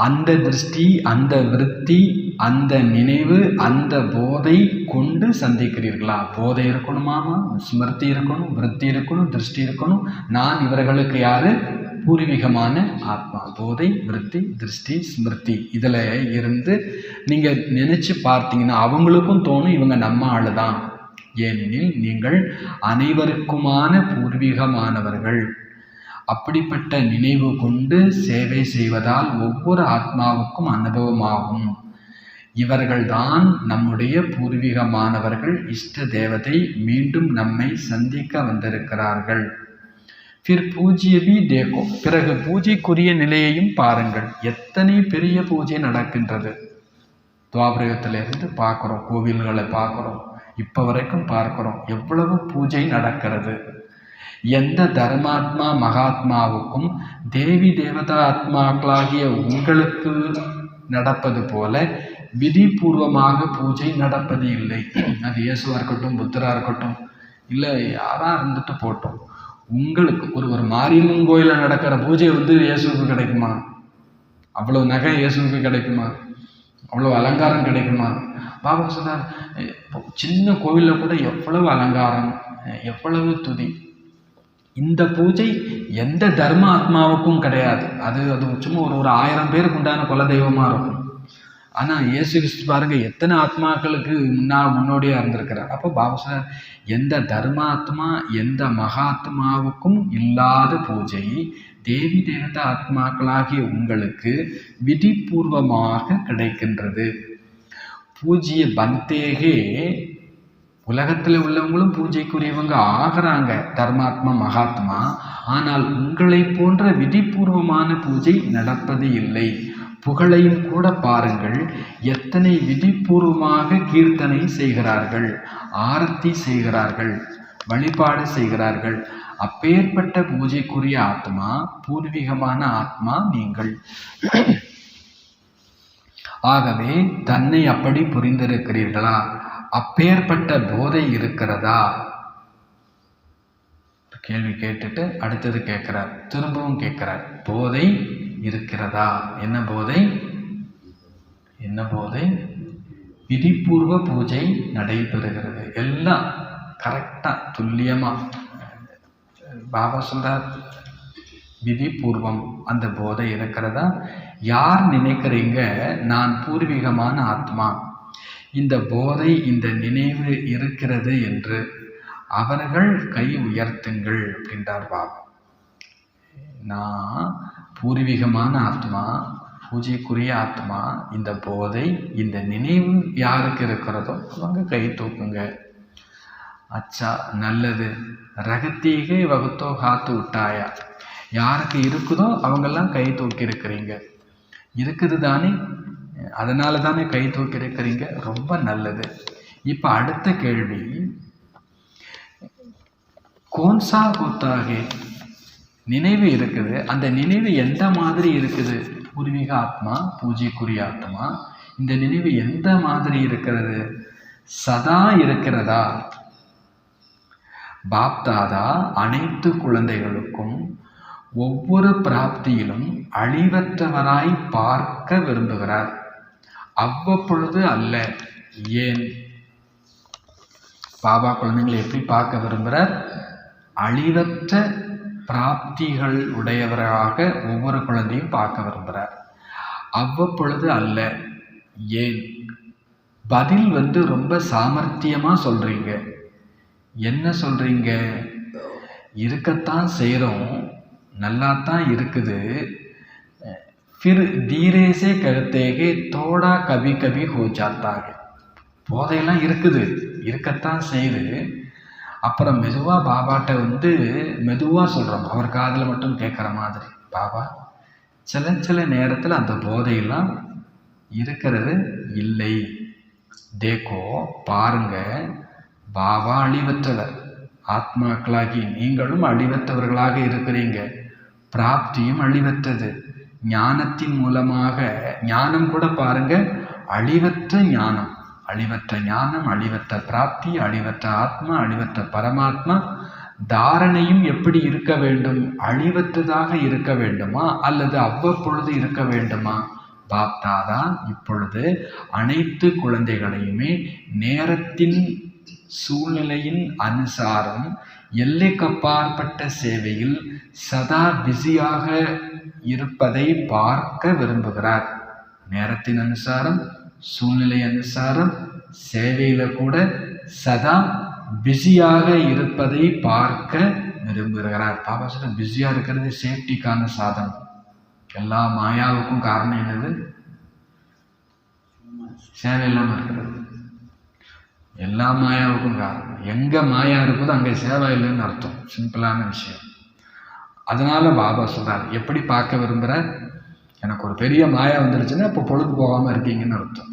அந்த திருஷ்டி, அந்த விருத்தி, அந்த நினைவு, அந்த போதை கொண்டு சந்திக்கிறீர்களா? போதை இருக்கணுமாமா, ஸ்மிருதி இருக்கணும், விருத்தி இருக்கணும், திருஷ்டி இருக்கணும். நான் இவர்களுக்கு யாரு? பூர்வீகமான ஆத்மா. போதை, விருத்தி, திருஷ்டி, ஸ்மிருதி இதில் இருந்து நீங்கள் நினச்சி பார்த்தீங்கன்னா அவங்களுக்கும் தோணும் இவங்க நம்ம ஆளு தான். ஏனெனில் நீங்கள் அனைவருக்குமான பூர்வீகமானவர்கள். அப்படிப்பட்ட நினைவு கொண்டு சேவை செய்வதால் ஒவ்வொரு ஆத்மாவுக்கும் அனுபவமாகும். இவர்கள்தான் நம்முடைய பூர்வீகமானவர்கள். இஷ்ட தேவதை மீண்டும் நம்மை சந்திக்க வந்திருக்கிறார்கள். फिर பூஜ்ய भी देखो. பிறகு பூஜைக்குரிய நிலையையும் பாருங்கள். எத்தனை பெரிய பூஜை நடக்கின்றது. துவாபரகத்திலிருந்து பார்க்குறோம், கோவில்களை பார்க்குறோம், இப்போ வரைக்கும் பார்க்குறோம். எவ்வளவு பூஜை நடக்கிறது. எந்த தர்மாத்மா மகாத்மாவுக்கும் தேவி தேவதா ஆத்மாக்களாகிய உங்களுக்கு நடப்பது போல விதிபூர்வமாக பூஜை நடப்பது இல்லை. அது இயேசுவாக இருக்கட்டும், புத்தராக இருக்கட்டும், இல்லை யாராக இருந்துட்டு போட்டோம். உங்களுக்கு ஒரு மாரியம்மன் கோயிலில் நடக்கிற பூஜை இயேசுவுக்கு கிடைக்குமா? அவ்வளோ நகை இயேசுவுக்கு கிடைக்குமா? அவ்வளோ அலங்காரம் கிடைக்குமா? பாபா சொன்னார், சின்ன கோவிலில் கூட எவ்வளவு அலங்காரம், எவ்வளவு துதி. இந்த பூஜை எந்த தர்ம ஆத்மாவுக்கும் கிடையாது. அது சும்மா ஒரு 1000 பேருக்கு உண்டான குலதெய்வமாக இருக்கும். ஆனால் இயேசு கிறிஸ்து பாருங்க எத்தனை ஆத்மாக்களுக்கு முன்னோடியாக இருந்திருக்கிறார். அப்போ பாபா சார் எந்த தர்மாத்மா எந்த மகாத்மாவுக்கும் இல்லாத பூஜை தேவி தேவதா ஆத்மாக்களாகிய உங்களுக்கு விதிபூர்வமாக கிடைக்கின்றது. பூஜ்ய பந்தேகே, உலகத்தில் உள்ளவங்களும் பூஜைக்குரியவங்க ஆகிறாங்க, தர்மாத்மா மகாத்மா. ஆனால் உங்களை போன்ற விதிபூர்வமான பூஜை நடப்பது இல்லை. புகழையும் கூட பாருங்கள், எத்தனை விதிபூர்வமாக கீர்த்தனை செய்கிறார்கள், ஆரத்தி செய்கிறார்கள், வழிபாடு செய்கிறார்கள். அப்பேற்பட்ட பூஜைக்குரிய ஆத்மா, பூர்வீகமான ஆத்மா நீங்கள். ஆகவே தன்னை அப்படி புரிந்திருக்கிறீர்களா? அப்பேற்பட்ட போதை இருக்கிறதா? கேள்வி கேட்டுட்டு அடுத்தது கேட்கிறார், திரும்பவும் கேட்கிறார், போதை இருக்கிறதா? என்ன போதை? என்ன போதை? விதிபூர்வ பூஜை நடைபெறுகிறது. எல்லாம் கரெக்டாக துல்லியமாக பாபா சொல்றார், விதிபூர்வம் அந்த போதை இருக்கிறதா? யார் நினைக்கிறீங்க நான் பூர்வீகமான ஆத்மா, இந்த போதை இந்த நினைவு இருக்கிறது என்று அவர்கள் கை உயர்த்துங்கள் அப்படின்றார் பாபா. நான் பூர்வீகமான ஆத்மா, பூஜைக்குரிய ஆத்மா, இந்த போதை இந்த நினைவு யாருக்கு இருக்கிறதோ அவங்க கை தூக்குங்க. அச்சா, நல்லது. ரகத்தீகை வகுத்தோ காத்து விட்டாயா, யாருக்கு இருக்குதோ அவங்கெல்லாம் கை தூக்கி இருக்கிறீங்க. இருக்குது தானே, அதனால தானே கை தூக்கி இருக்கிறீங்க. ரொம்ப நல்லது. இப்போ அடுத்த கேள்வி, கோன்சா கூத்தாகே, நினைவு இருக்குது, அந்த நினைவு எந்த மாதிரி இருக்குது? பூர்வீக ஆத்மா, பூஜைக்குரிய ஆத்மா, இந்த நினைவு எந்த மாதிரி இருக்கிறது? சதா இருக்கிறதா? பாப்தாதா அனைத்து குழந்தைகளுக்கும் ஒவ்வொரு பிராப்தியிலும் அழிவற்றவராய் பார்க்க விரும்புகிறார். அவ்வப்பொழுது அல்ல. ஏன்? பாபா குழந்தைங்களை எப்படி பார்க்க விரும்புகிறார்? அழிவற்ற பிராப்திகள் உடையவராக ஒவ்வொரு குழந்தையும் பார்க்க விரும்புகிறார். அவ்வப்பொழுது அல்ல. ஏன்? பதில் ரொம்ப சாமர்த்தியமாக சொல்கிறீங்க. என்ன சொல்கிறீங்க? இருக்கத்தான் செய்கிறோம், நல்லா தான் இருக்குது. ஃபிர் தீரே சே கஹத்தேகே தோடா கபி கபி ஹோ ஜாத்தாக. போதையெல்லாம் இருக்குது, இருக்கத்தான் செய்யுது. அப்புறம் மெதுவாக பாபாட்ட மெதுவாக சொல்கிறோம், அவர் காதில் மட்டும் கேட்குற மாதிரி. பாபா, சில நேரத்தில் அந்த போதையெல்லாம் இருக்கிறது இல்லை. தேக்கோ, பாருங்க, பாபா அழிவற்றவர். ஆத்மாக்களாகி நீங்களும் அழிவற்றவர்களாக இருக்கிறீங்க. பிராப்தியும் அழிவற்றது. ஞானத்தின் மூலமாக, ஞானம் கூட பாருங்க, அழிவற்ற ஞானம். அழிவற்ற ஞானம், அழிவற்ற பிராப்தி, அழிவற்ற ஆத்மா, அழிவற்ற பரமாத்மா. தாரணையும் எப்படி இருக்க வேண்டும்? அழிவற்றதாக இருக்க வேண்டுமா அல்லது அவ்வப்பொழுது இருக்க வேண்டுமா? பாப்தாதா இப்பொழுது அனைத்து குழந்தைகளையுமே நேரத்தின் சூழ்நிலையின் அனுசாரம் எல்லைக்கப்பாற்பட்ட சேவையில் சதா பிஸியாக இருப்பதை பார்க்க விரும்புகிறார். நேரத்தின் அனுசாரம், சூழ்நிலை அனுசாரம் சேவையில் கூட சதா பிஸியாக இருப்பதை பார்க்க விரும்புகிறார். பாபா சொல்ற பிஸியாக இருக்கிறது சேஃப்டிக்கான சாதனம். எல்லா மாயாவுக்கும் காரணம் என்னது? சேவை இல்லாமல் இருக்கிறது. எல்லா மாயாவுக்கும் காரணம். எங்கே மாயா இருக்குதோ அங்கே சேவை இல்லைன்னு அர்த்தம். சிம்பிளான விஷயம். அதனால பாபா சொல்றார், எப்படி பார்க்க விரும்புகிற? எனக்கு ஒரு பெரிய மாயா வந்துடுச்சுன்னா இப்போ பொழுது போகாமல் இருக்கீங்கன்னு அர்த்தம்.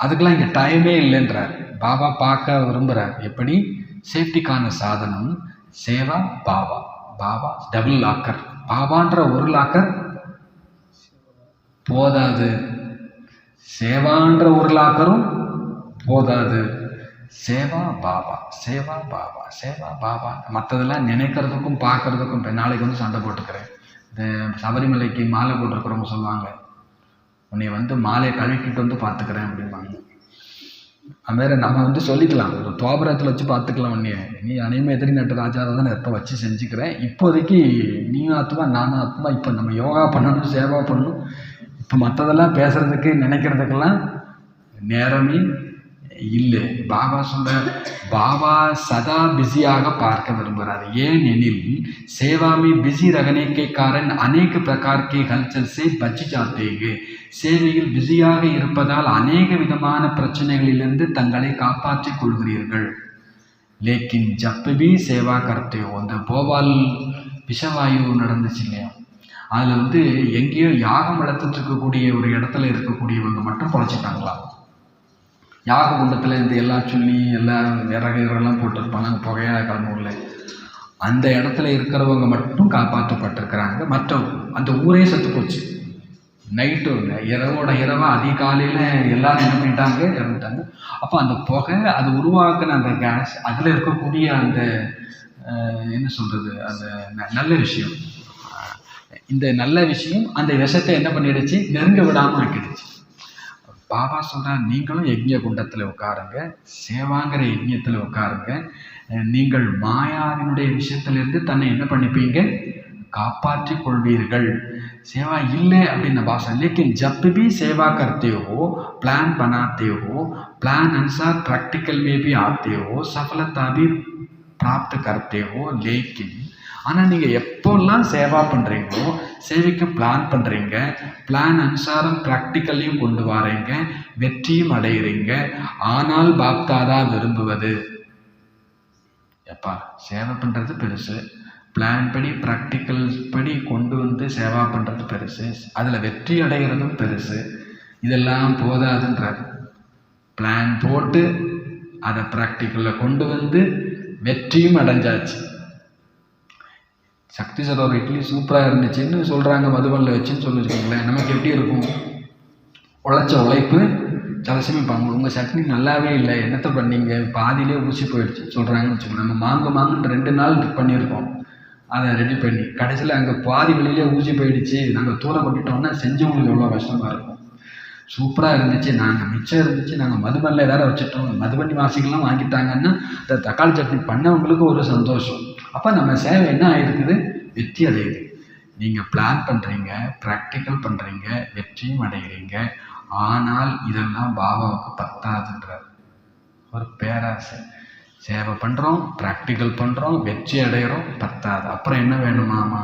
அதுக்கெல்லாம் இங்கே டைமே இல்லைன்றார். பாபா பார்க்க விரும்புகிறார். எப்படி? சேஃப்டிக்கான சாதனம் சேவா பாபா. Baba double locker. பாபான்ற ஒரு லாக்கர் போதாது, சேவான்ற ஒரு லாக்கரும் போதாது. சேவா பாபா, சேவா பாபா, சேவா பாபா. மற்றதெல்லாம் நினைக்கிறதுக்கும் பார்க்கறதுக்கும். இப்போ நாளைக்கு வந்து சண்டை போட்டுக்கிறேன். இந்த சபரிமலைக்கு மாலை போட்டிருக்கிறவங்க சொல்லுவாங்க, உன்னை மாலையை கழுவிக்கிட்டு வந்து பார்த்துக்கிறேன் அப்படிம்பாங்க. அதுமாரி நம்ம சொல்லிக்கலாம், ஒரு தோபரத்தில் வச்சு பார்த்துக்கலாம். நீ அனைமே எதிரி நட்டு ராஜாவை தான் நான் எப்போ வச்சு செஞ்சுக்கிறேன். இப்போதைக்கு நீயும் ஆத்மா நானும் ஆத்மா. இப்போ நம்ம யோகா பண்ணணும், சேவா பண்ணணும். இப்போ மற்றதெல்லாம் பேசுறதுக்கு நினைக்கிறதுக்கெல்லாம் நேரமே இல்லை. பாபா சொல்ற, பாபா சதா பிஸியாக பார்க்க விரும்புகிறார். ஏன் எனில் सेवा में बिजी रहने के कारण अनेक प्रकार के हलचल से बच जाते हैं. சேவையில் பிஸியாக இருப்பதால் அநேக விதமான பிரச்சனைகளிலிருந்து தங்களை காப்பாற்றிக் கொள்கிறீர்கள். லேக்கின் ஜப் பி சேவா கர்த்தே ஹோ. இந்த போபால் விஷவாயு நடந்துச்சு இல்லையா, அதில் எங்கேயோ யாகம் வளர்த்துட்டு இருக்கக்கூடிய ஒரு இடத்துல இருக்கக்கூடியவங்க மட்டும் பொழைச்சிட்டாங்களா. யாக குண்டத்தில் இந்த எல்லா சொல்லி எல்லாம் விறகுலாம் போட்டிருப்பாங்க, புகையாக கிளம்புல. அந்த இடத்துல இருக்கிறவங்க மட்டும் காப்பாற்றப்பட்டிருக்கிறாங்க. மற்ற அந்த ஊரே செத்து போச்சு. நைட்டு இரவோட இரவாக அதிகாலையில் எல்லாரும் என்ன பண்ணிட்டாங்க, இறந்துட்டாங்க. அப்போ அந்த புகை அது உருவாக்குன அந்த கேஸ், அதில் இருக்கக்கூடிய அந்த என்ன சொல்கிறது, அந்த நல்ல விஷயம், இந்த நல்ல விஷயம் அந்த விஷத்தை என்ன பண்ணிடுச்சு, நெருங்க விடாமல் ஆக்கிடுச்சு. பாபா சொல்கிறார், நீங்களும் யஜ்ஞ குண்டத்தில் உட்காருங்க, சேவாங்கிற யஜ்ஞத்தில் உட்காருங்க. நீங்கள் மாயாவினுடைய விஷயத்திலிருந்து தன்னை என்ன பண்ணிப்பீங்க, காப்பாற்றி கொள்வீர்கள். सेवा इल्ले அப்படின்ன பாஷா. लेकिन जब भी सेवा करते हो, प्लान बनाते हो, प्लान अनुसार प्रैक्टिकल में भी आते हो, सफलता भी प्राप्त करते हो. लेकिन ஆனால் நீங்கள் எப்போல்லாம் சேவா பண்ணுறீங்களோ, சேவைக்கு பிளான் பண்ணுறீங்க, பிளான் அனுசாரம் ப்ராக்டிக்கலையும் கொண்டு வரீங்க, வெற்றியும் அடைகிறீங்க. ஆனால் பாப்தாதா விரும்புவது எப்பா, சேவை பண்ணுறது பெருசு, பிளான் படி ப்ராக்டிக்கல் படி கொண்டு சேவா பண்ணுறது பெருசு, அதில் வெற்றி அடைகிறதும் பெருசு. இதெல்லாம் போதாதுன்றார். பிளான் போட்டு அதை ப்ராக்டிக்கலில் கொண்டு வெற்றியும் அடைஞ்சாச்சு. சக்தி சரோவர் இட்லி சூப்பராக இருந்துச்சுன்னு சொல்கிறாங்க, மதுபனில் வச்சுன்னு சொல்லியிருக்கீங்களேன். நமக்கு எப்படி இருக்கும்? உழைச்ச உழைப்பு சில சமயம் உங்கள் சட்னி நல்லாவே இல்லை, என்னத்தை பண்ணீங்க, பாதியிலே ஊசி போயிடுச்சு சொல்கிறாங்கன்னு வச்சுக்கோங்க. நம்ம மாங்குன்னு 2 நாள் பண்ணியிருக்கோம், அதை ரெடி பண்ணி கடைசியில் அங்கே பாதி வெளியிலே ஊசி போயிடுச்சு, நாங்கள் தூரம் பண்ணிட்டோம்னா செஞ்சவங்களுக்கு எவ்வளோ கஷ்டமாக இருக்கும். சூப்பராக இருந்துச்சு, நாங்கள் மிச்சம் இருந்துச்சு, நாங்கள் மதுபனில் வேறு வச்சுட்டோம், மதுபனி வாசிகள்லாம் வாங்கிட்டாங்கன்னா இந்த தக்காளி சட்னி பண்ணவங்களுக்கு ஒரு சந்தோஷம். அப்போ நம்ம சேவை என்ன ஆகிருக்குது, வெற்றி அடையுது. நீங்கள் பிளான் பண்ணுறீங்க, ப்ராக்டிக்கல் பண்ணுறீங்க, வெற்றியும் அடைகிறீங்க. ஆனால் இதெல்லாம் பாபாவுக்கு பத்தாதுன்றார். ஒரு பேராசை. சேவை பண்ணுறோம், ப்ராக்டிக்கல் பண்ணுறோம், வெற்றி அடைகிறோம், பத்தாது. அப்புறம் என்ன வேணுமாமா?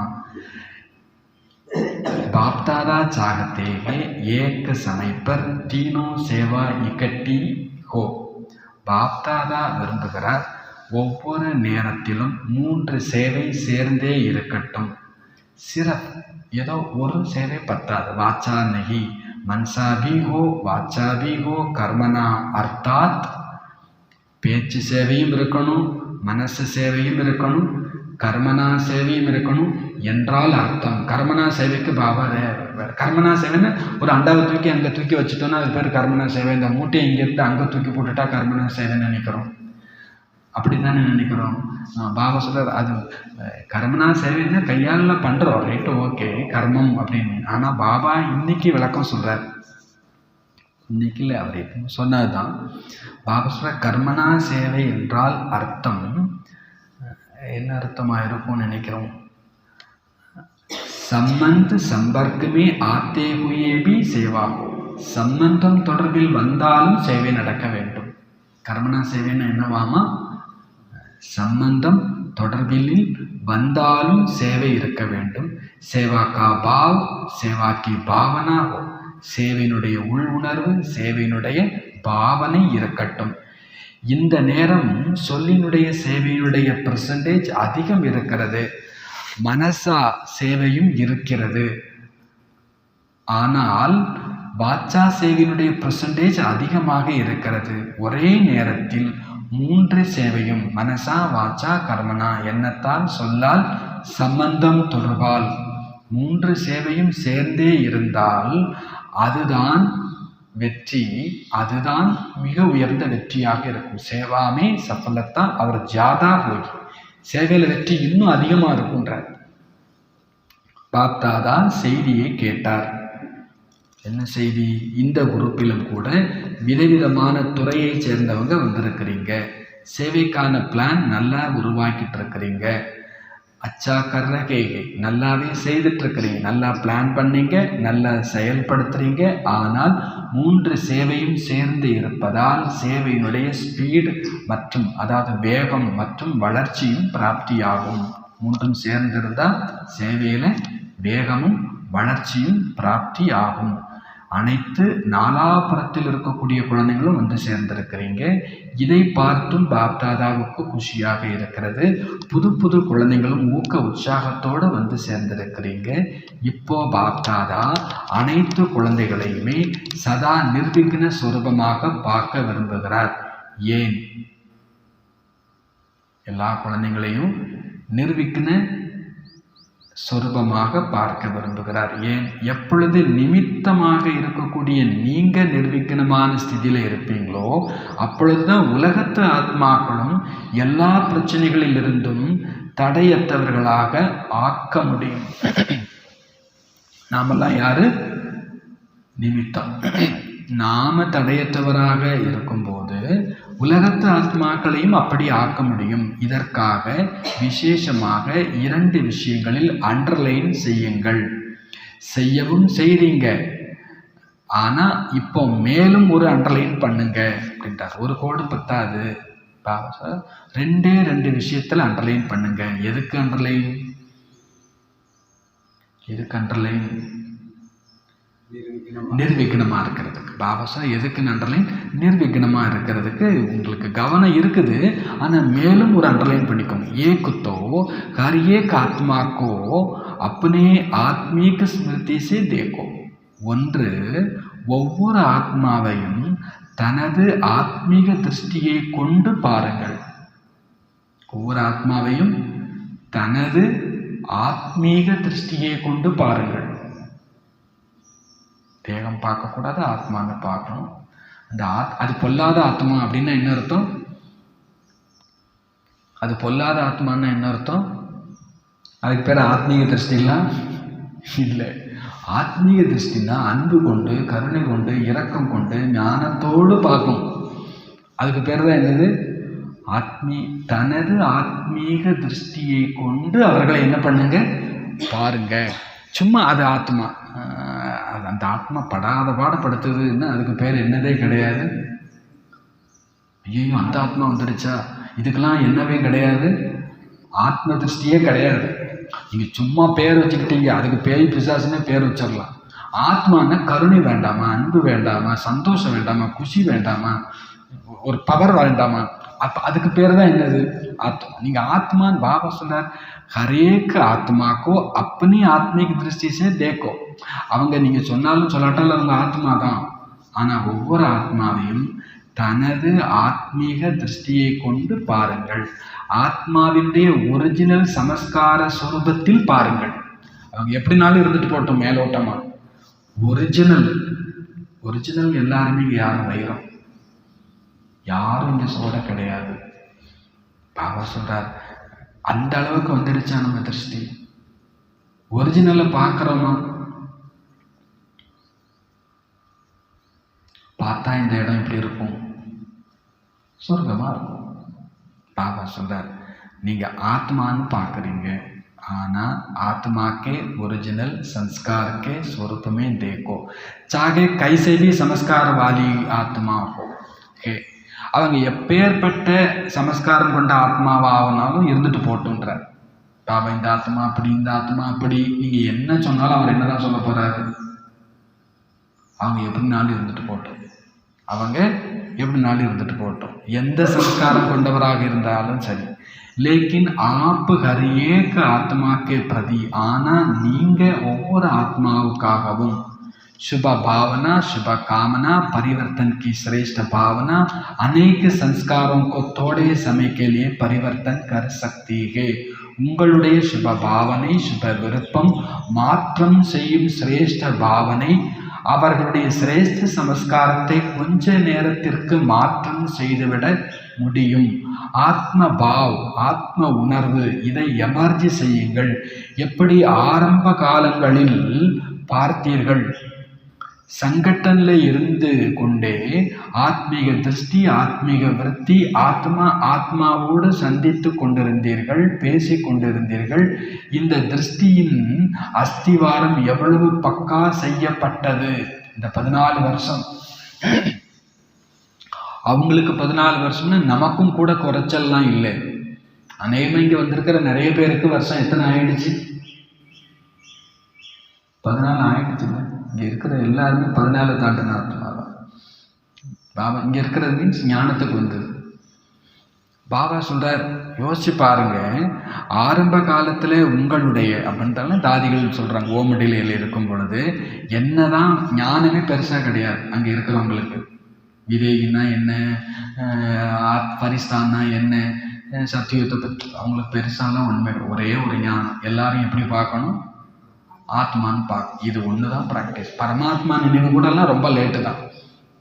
बाप दादा चाहते हैं एक समय पर तीनों सेवा इकट्ठी हो. बाप दादा விரும்புகிறார் ஒவ்வொரு நேரத்திலும் 3 சேவை சேர்ந்தே இருக்கட்டும். சிறப் ஏதோ ஒரு சேவை பத்தாது. வாச்சா நகி மன்சா भी हो, வாச்சா भी हो, கர்மனா அர்த்தாத் பேச்சு சேவையும் இருக்கணும், மனசு சேவையும் இருக்கணும், கர்மனா சேவையும் இருக்கணும் என்றால் அர்த்தம். கர்மனா சேவைக்கு பாபா கர்மனா சேவைன்னு ஒரு அண்டாவை தூக்கி அங்கே தூக்கி வச்சுட்டோன்னா அது பேர் கர்மனா சேவை. இந்த மூட்டையை இங்கேருந்து அங்கே தூக்கி போட்டுட்டா கர்மனா சேவைன்னு நினைக்கிறோம். அப்படி தானே நினைக்கிறோம். பாபா சொல்கிறார், அது கர்மனா சேவைன்னா கையால் பண்ணுறோம், ரைட்டு, ஓகே, கர்மம் அப்படின்னு. ஆனால் பாபா இன்னைக்கு விளக்கம் சொல்கிறார். இன்னைக்கு இல்லை, அவர் எப்போ சொன்னது தான். பாபா சொல்கிற கர்மனா சேவை என்றால் அர்த்தம் என்ன அர்த்தமாக இருக்கும்னு நினைக்கிறோம்? சம்பந்த சம்பர்க்கமே ஆத்தே ஹுயே பி சேவா. சம்பந்தம் தொடர்பில் வந்தாலும் சேவை நடக்க வேண்டும். கர்மனா சேவைன்னா என்னவாமா? சம்பந்தம் தொடர்பில் வந்தாலும் சேவை இருக்க வேண்டும். சேவா கா பாவ் சேவா கி பாவனா ஹோ. சேவையினுடைய உள் உணர்வு, சேவையினுடைய பாவனை இருக்கட்டும். இந்த நேரம் சொல்லினுடைய சேவையினுடைய பெர்சன்டேஜ் அதிகம் இருக்கிறது, மனசா சேவையும் இருக்கிறது. ஆனால் வாச்சா சேவையினுடைய பெர்சன்டேஜ் அதிகமாக இருக்கிறது. ஒரே நேரத்தில் 3 சேவையும் மனசா வாச்சா கர்மனா, எண்ணத்தால் சொல்லால் சம்பந்தம் தொடர்பால் 3 சேவையும் சேர்ந்தே இருந்தால் அதுதான் வெற்றி, அதுதான் மிக உயர்ந்த வெற்றியாக இருக்கும். சேவாமே சஃபலத்தா அவர் ஜாதா போய், சேவையில் வெற்றி இன்னும் அதிகமாக இருக்குன்றார். பாப்தாதா செய்தியை கேட்டார். என்ன செய்தி? இந்த குரூப்பிலும் கூட விதவிதமான துறையை சேர்ந்தவங்க வந்திருக்கிறீங்க, சேவைக்கான பிளான் நல்லா உருவாக்கிட்டு இருக்கிறீங்க, அச்சா கர்றகே நல்லாவே செய்துட்டு இருக்கிறீங்க, நல்லா பிளான் பண்ணீங்க, நல்லா செயல்படுத்துறீங்க. ஆனால் 3 சேவையும் சேர்ந்து இருப்பதால் சேவையினுடைய ஸ்பீடு மற்றும் அதாவது வேகம் மற்றும் வளர்ச்சியும் பிராப்தியாகும். 3ம் சேர்ந்திருந்தால் சேவையில் வேகமும் வளர்ச்சியும் பிராப்தி ஆகும். அனைத்து நாலாபுரத்தில் இருக்கக்கூடிய குழந்தைகளும் வந்து சேர்ந்திருக்கிறீங்க. இதை பார்த்தும் பாப்தாதாவுக்கு குஷியாக இருக்கிறது. புது புது குழந்தைகளும் ஊக்க உற்சாகத்தோடு வந்து சேர்ந்திருக்கிறீங்க. இப்போ பாப்தாதா அனைத்து குழந்தைகளையுமே சதா நிர்விக்ன சொரூபமாக பார்க்க விரும்புகிறார். ஏன்? எல்லா குழந்தைகளையும் நிர்விக்ன சொரூபமாக பார்க்க விரும்புகிறார். ஏன்? எப்பொழுது நிமித்தமாக இருக்கக்கூடிய நீங்க நிர்விக்னமான ஸ்திதியில் இருப்பீங்களோ அப்பொழுதுதான் உலகத்து ஆத்மாக்களும் எல்லா பிரச்சனைகளிலிருந்தும் தடையற்றவர்களாக ஆக்க முடியும். நாமெல்லாம் யாரு? நிமித்தம். நாம தடையற்றவராக இருக்கும்போது உலகத்து ஆத்மாக்களையும் அப்படி ஆக்க முடியும். இதற்காக விசேஷமாக 2 விஷயங்களில் அண்டர்லைன் செய்யுங்கள். செய்யவும் செய்றீங்க, ஆனா இப்போ மேலும் ஒரு அண்டர்லைன் பண்ணுங்க அப்படின்றார். ஒரு கோடு பத்தாது, 2 விஷயத்துல அண்டர்லைன் பண்ணுங்க. எதுக்கு அண்டர்லைன்? நிர்விக்னமாக இருக்கிறதுக்கு. பாபா சார் எதுக்கு அண்டர்லைன்? நிர்விக்னமாக இருக்கிறதுக்கு உங்களுக்கு கவனம் இருக்குது, ஆனால் மேலும் ஒரு அண்டர்லைன் பண்ணிக்கோங்க. ஏகுத்தோ கரியேக் ஆத்மாக்கோ அப்பனே ஆத்மீக ஸ்மிருதி சே தேக்கோ. ஒன்று, ஒவ்வொரு ஆத்மாவையும் தனது ஆத்மீக திருஷ்டியை கொண்டு பாருங்கள். ஒவ்வொரு ஆத்மாவையும் தனது ஆத்மீக திருஷ்டியை கொண்டு பாருங்கள். தேகம் பார்க்கக்கூடாது, ஆத்மான்னு பார்க்கணும். அந்த அது பொல்லாத ஆத்மா அப்படின்னா என்ன அர்த்தம்? அது பொல்லாத ஆத்மான்னா என்ன அர்த்தம்? அதுக்கு பேர் ஆத்மீக திருஷ்டிலாம் இல்லை. ஆத்மீக திருஷ்டின்னா அன்பு கொண்டு, கருணை கொண்டு, இரக்கம் கொண்டு, ஞானத்தோடு பார்க்கும். அதுக்கு பேர் தான் என்னது? தனது ஆத்மீக திருஷ்டியை கொண்டு அவர்களை என்ன பண்ணுங்க? பாருங்க. சும்மா அது ஆத்மா, அந்த ஆத்மா படாத பாடப்படுத்துதுன்னா அதுக்கு பேர் என்னதே கிடையாது. ஐயோ அந்த ஆத்மா வந்துடுச்சா, இதுக்கெல்லாம் என்னவே கிடையாது, ஆத்ம திருஷ்டியே கிடையாது. நீங்கள் சும்மா பேர் வச்சுக்கிட்டீங்க, அதுக்கு பேய் பிசாசுன்னு பேர் வச்சிடலாம். ஆத்மானா கருணை வேண்டாமா, அன்பு வேண்டாமா, சந்தோஷம் வேண்டாமா, குஷி வேண்டாமா, ஒரு பவர் வேண்டாமா? அப்போ அதுக்கு பேர் தான் என்னது? ஆத்மா. நீங்கள் ஆத்மான்னு பாபா சொல்றார், ஹரேக் ஆத்மாக்கோ அப்பனி ஆத்மீக திருஷ்டிசே தேக்கோ. அவங்க நீங்கள் சொன்னாலும் சொல்லாட்டாலும் அவங்க ஆத்மா தான், ஆனால் ஒவ்வொரு ஆத்மாவையும் தனது ஆத்மீக திருஷ்டியை கொண்டு பாருங்கள். ஆத்மாவினுடைய ஒரிஜினல் சமஸ்கார சுரூபத்தில் பாருங்கள். அவங்க எப்படினாலும் இருந்துட்டு போட்டோம் மேலோட்டமா. ஒரிஜினல் எல்லாருமே யாரும் வைரம், யாரும் இங்கே சோட கிடையாது. பாபா சொல்றார், அந்த அளவுக்கு வந்துடுச்சா நம்ம திருஷ்டி? ஒரிஜினலை பார்க்குறோமா? பார்த்தா இந்த இடம் எப்படி இருக்கும்? சொர்க்கமாக இருக்கும். பாபா சொல்றார், நீங்கள் ஆத்மான்னு பார்க்குறீங்க, ஆனால் आत्मा के ओरिजिनल संस्कार के स्वरूप में देखो, चाहे कैसे भी संस्कार वाली आत्मा हो है। அவங்க எப்பேற்பட்ட சமஸ்காரம் கொண்ட ஆத்மாவாகனாலும் இருந்துட்டு போட்டுன்றார். பாபா இந்த ஆத்மா அப்படி, இந்த ஆத்மா அப்படி, நீங்கள் என்ன சொன்னாலும் அவர் என்னதான் சொல்ல போகிறாரு? அவங்க எப்படினாலும் இருந்துட்டு போட்டோம், அவங்க எப்படினாலும் இருந்துட்டு போட்டோம், எந்த சம்ஸ்காரம் கொண்டவராக இருந்தாலும் சரி. லேக்கின் ஆப் ஹர் ஏக ஆத்மாக்கே பிரதி, ஆனால் நீங்கள் ஒவ்வொரு ஆத்மாவுக்காகவும் शुभ भावना, शुभ कामना, परिवर्तन की श्रेष्ठ भावना अनेक संस्कारों को थोड़े समय के लिए परिवर्तन कर सकती है. உங்களுடைய சுப பாவனை, சுப விருப்பம், மாற்றம் செய்யும் சிரேஷ்ட பாவனை அவர்களுடைய சிரேஷ்ட சமஸ்காரத்தை கொஞ்ச நேரத்திற்கு மாற்றம் செய்துவிட முடியும். ஆத்ம பாவ், ஆத்ம உணர்வு, இதை எமர்ஜி செய்யுங்கள். எப்படி ஆரம்ப காலங்களில் பார்த்தீர்கள், சங்கட்டனில் இருந்து கொண்டே ஆத்மீக திருஷ்டி, ஆத்மீக விருத்தி, ஆத்மாவோடு சந்தித்து கொண்டிருந்தீர்கள், பேசி கொண்டிருந்தீர்கள். இந்த திருஷ்டியின் அஸ்திவாரம் எவ்வளவு பக்கா செய்யப்பட்டது. இந்த 14 வருஷம், அவங்களுக்கு 14 வருஷம்னு நமக்கும் கூட குறைச்சல்லாம் இல்லை. அநேகமாக இங்கே வந்திருக்கிற நிறைய பேருக்கு வருஷம் எத்தனை ஆயிடுச்சு? 14 ஆயிடுச்சு. இங்கே இருக்கிற எல்லாருமே 14 தாண்டின ஆத்மாதான். பாபா இங்கே இருக்கிறது மீன்ஸ் ஞானத்துக்கு வந்தது. பாபா சொல்கிறார், யோசிச்சு பாருங்க, ஆரம்ப காலத்தில் உங்களுடைய அப்படின்றாலும் தாதிகள் சொல்கிறாங்க, ஓமடியில் இருக்கும் பொழுது என்னதான் ஞானமே பெருசாக கிடையாது. அங்கே இருக்கிறவங்களுக்கு விவேகினா என்ன, பரிஸ்தான்னா என்ன, சத்தியத்தை பற்றி அவங்களுக்கு பெருசாலாம் உண்மை, ஒரே ஒரு ஞானம். எல்லாரும் எப்படி பார்க்கணும்? ஆத்மான்னு பார்க்க. இது ஒன்று தான் ப்ராக்டிஸ். பரமாத்மா நினைவு கூடலாம் ரொம்ப லேட்டு தான்.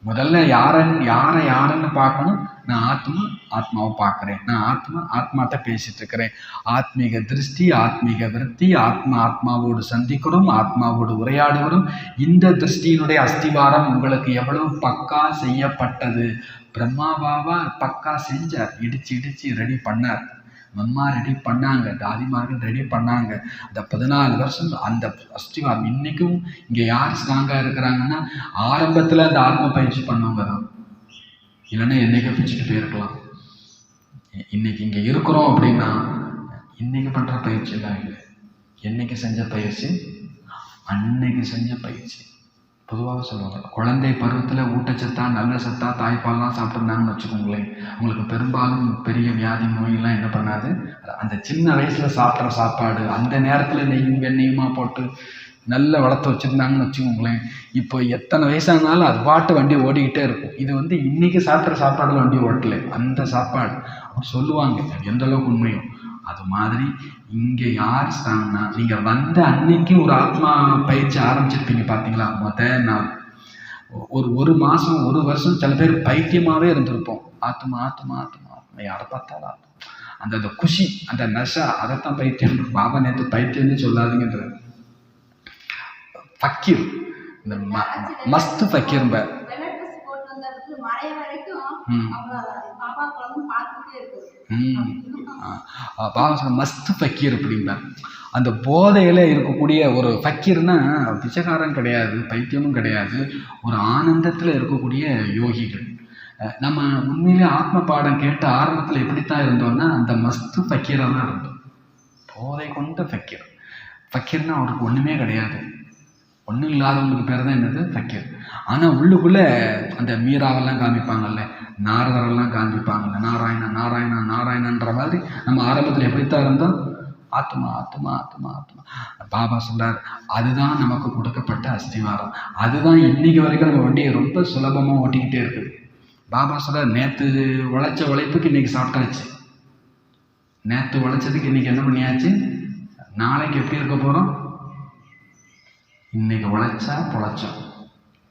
முதல்ல யாருன்னு பார்க்கணும். நான் ஆத்மாவை பார்க்குறேன், நான் ஆத்மாட்ட பேசிட்டு இருக்கிறேன். ஆத்மீக திருஷ்டி, ஆத்மீக விருத்தி, ஆத்மாவோடு சந்திக்கிறோம், ஆத்மாவோடு உரையாடுகிறோம். இந்த திருஷ்டியினுடைய அஸ்திவாரம் உங்களுக்கு எவ்வளவு பக்கா செய்யப்பட்டது. பிரம்மா பாபா பக்கா செஞ்சார், இடிச்சு ரெடி பண்ணார். அம்மா ரெடி பண்ணாங்க, தாதிமார்கள் ரெடி பண்ணாங்க. அந்த 14 வருஷம் அந்த அஸ்திவாரம் இன்றைக்கும் இங்கே யார் ஸ்ட்ராங்காக இருக்கிறாங்கன்னா, ஆரம்பத்தில் அந்த ஆத்ம பயிற்சி பண்ணவங்க தான். இல்லைன்னா என்னைக்கு பிடிச்சிட்டு போயிருக்கலாம். இன்னைக்கு இங்கே இருக்கிறோம் அப்படின்னா இன்னைக்கு பண்ணுற பயிற்சியெல்லாம் இல்லை. என்னைக்கு செஞ்ச பயிற்சி, அன்னைக்கு செஞ்ச பயிற்சி. பொதுவாக சொல்லுவாங்க, குழந்தை பருவத்தில் ஊட்டச்சத்தா நல்ல சத்தா தாய்ப்பால்லாம் சாப்பிட்ருந்தாங்கன்னு வச்சுக்கோங்களேன், அவங்களுக்கு பெரும்பாலும் பெரிய வியாதி நோயெல்லாம் என்ன பண்ணாது. அந்த சின்ன வயசில் சாப்பிட்ற சாப்பாடு, அந்த நேரத்தில் நெய்யும் வெண்ணையுமா போட்டு நல்ல வளர்த்து வச்சுருந்தாங்கன்னு வச்சுக்கோங்களேன், இப்போ எத்தனை வயசானாலும் அது பாட்டு வண்டி ஓடிக்கிட்டே இருக்கும். இது இன்றைக்கி சாப்பிட்ற சாப்பாடில் வண்டி ஓட்டலை, அந்த சாப்பாடு அப்படி சொல்லுவாங்க. எந்த அளவுக்கு உண்மையும் அது மாதிரி இங்கே யார் ஸ்ட்ராங்னா, நீங்கள் வந்த அன்னைக்கு ஒரு ஆத்மா பயிற்சி ஆரம்பிச்சிருப்பீங்க பார்த்தீங்களா. முதல் நாள் ஒரு மாதம், ஒரு வருஷம் சில பேர் பைத்தியமாகவே இருந்திருப்போம். ஆத்மா யாரை பார்த்தாலும் அந்த குஷி, அந்த நஷா, அதைத்தான் பைத்தியம். பாபா நேற்று பைத்தியம்னு சொல்லாதீங்கன்ற ஃபக்கீர், இந்த மஸ்து ஃபக்கீர். மஸ்து ஃபக்கீர் அப்படிம்பார். அந்த போதையில் இருக்கக்கூடிய ஒரு ஃபக்கீர்னா பிச்சைக்காரன் கிடையாது, பைத்தியமும் கிடையாது, ஒரு ஆனந்தத்தில் இருக்கக்கூடிய யோகிகள். நம்ம உண்மையிலே ஆத்ம பாடம் கேட்ட ஆரம்பத்தில் எப்படித்தான் இருந்தோம்னா அந்த மஸ்து ஃபக்கீராக தான் இருந்தோம். போதை கொண்ட ஃபக்கீர். ஃபக்கீர்னா அவருக்கு ஒன்றுமே கிடையாது, ஒன்றும் இல்லாதவங்களுக்கு பேர் தான் என்னது ஃபக்கீர். ஆனால் உள்ளுக்குள்ளே அந்த மீராவெல்லாம் காமிப்பாங்கல்ல, நாரதரெல்லாம் காமிப்பாங்கல்ல, நாராயணன்ற மாதிரி நம்ம ஆரம்பத்தில் எப்படித்தான் இருந்தோம், ஆத்மா. பாபா சொல்றார், அதுதான் நமக்கு கொடுக்கப்பட்ட அஸ்திவாரம். அதுதான் இன்னைக்கு வரைக்கும் நம்ம வண்டியை ரொம்ப சுலபமாக ஓட்டிக்கிட்டே இருக்குது. பாபா சொல்றார், நேற்று உழைச்ச உழைப்புக்கு இன்னைக்கு சாப்பிட்டாச்சு, நேற்று உழைச்சதுக்கு இன்னைக்கு என்ன பண்ணியாச்சு, நாளைக்கு எப்படி இருக்க போகிறோம். இன்னைக்கு உழைச்சா பொழைச்சோம்.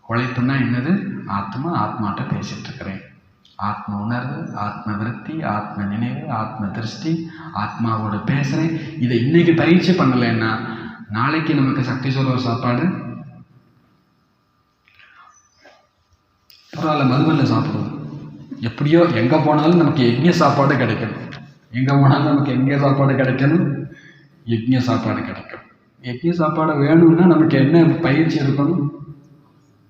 உழைப்புன்னா என்னது? ஆத்மாட்ட பேசிட்டு இருக்கிறேன். ஆத்ம உணர்வு, ஆத்ம விருத்தி, ஆத்ம நினைவு, ஆத்ம திருஷ்டி, ஆத்மாவோட பேசுகிறேன். இதை இன்னைக்கு பயிற்சி பண்ணலைன்னா நாளைக்கு நமக்கு சக்தி சொல்ற சாப்பாடு பரவாயில்ல, மதுபனில் சாப்பிடுவோம். எப்படியோ எங்கே போனாலும் நமக்கு யஜ்ஞ சாப்பாடு கிடைக்கணும். எங்கே போனாலும் நமக்கு எங்கே சாப்பாடு கிடைக்கணும், யஜ்ஞ சாப்பாடு கிடைக்கணும். யஜ்ஞ சாப்பாடு வேணும்னா நமக்கு என்ன பயிற்சி இருக்கணும்?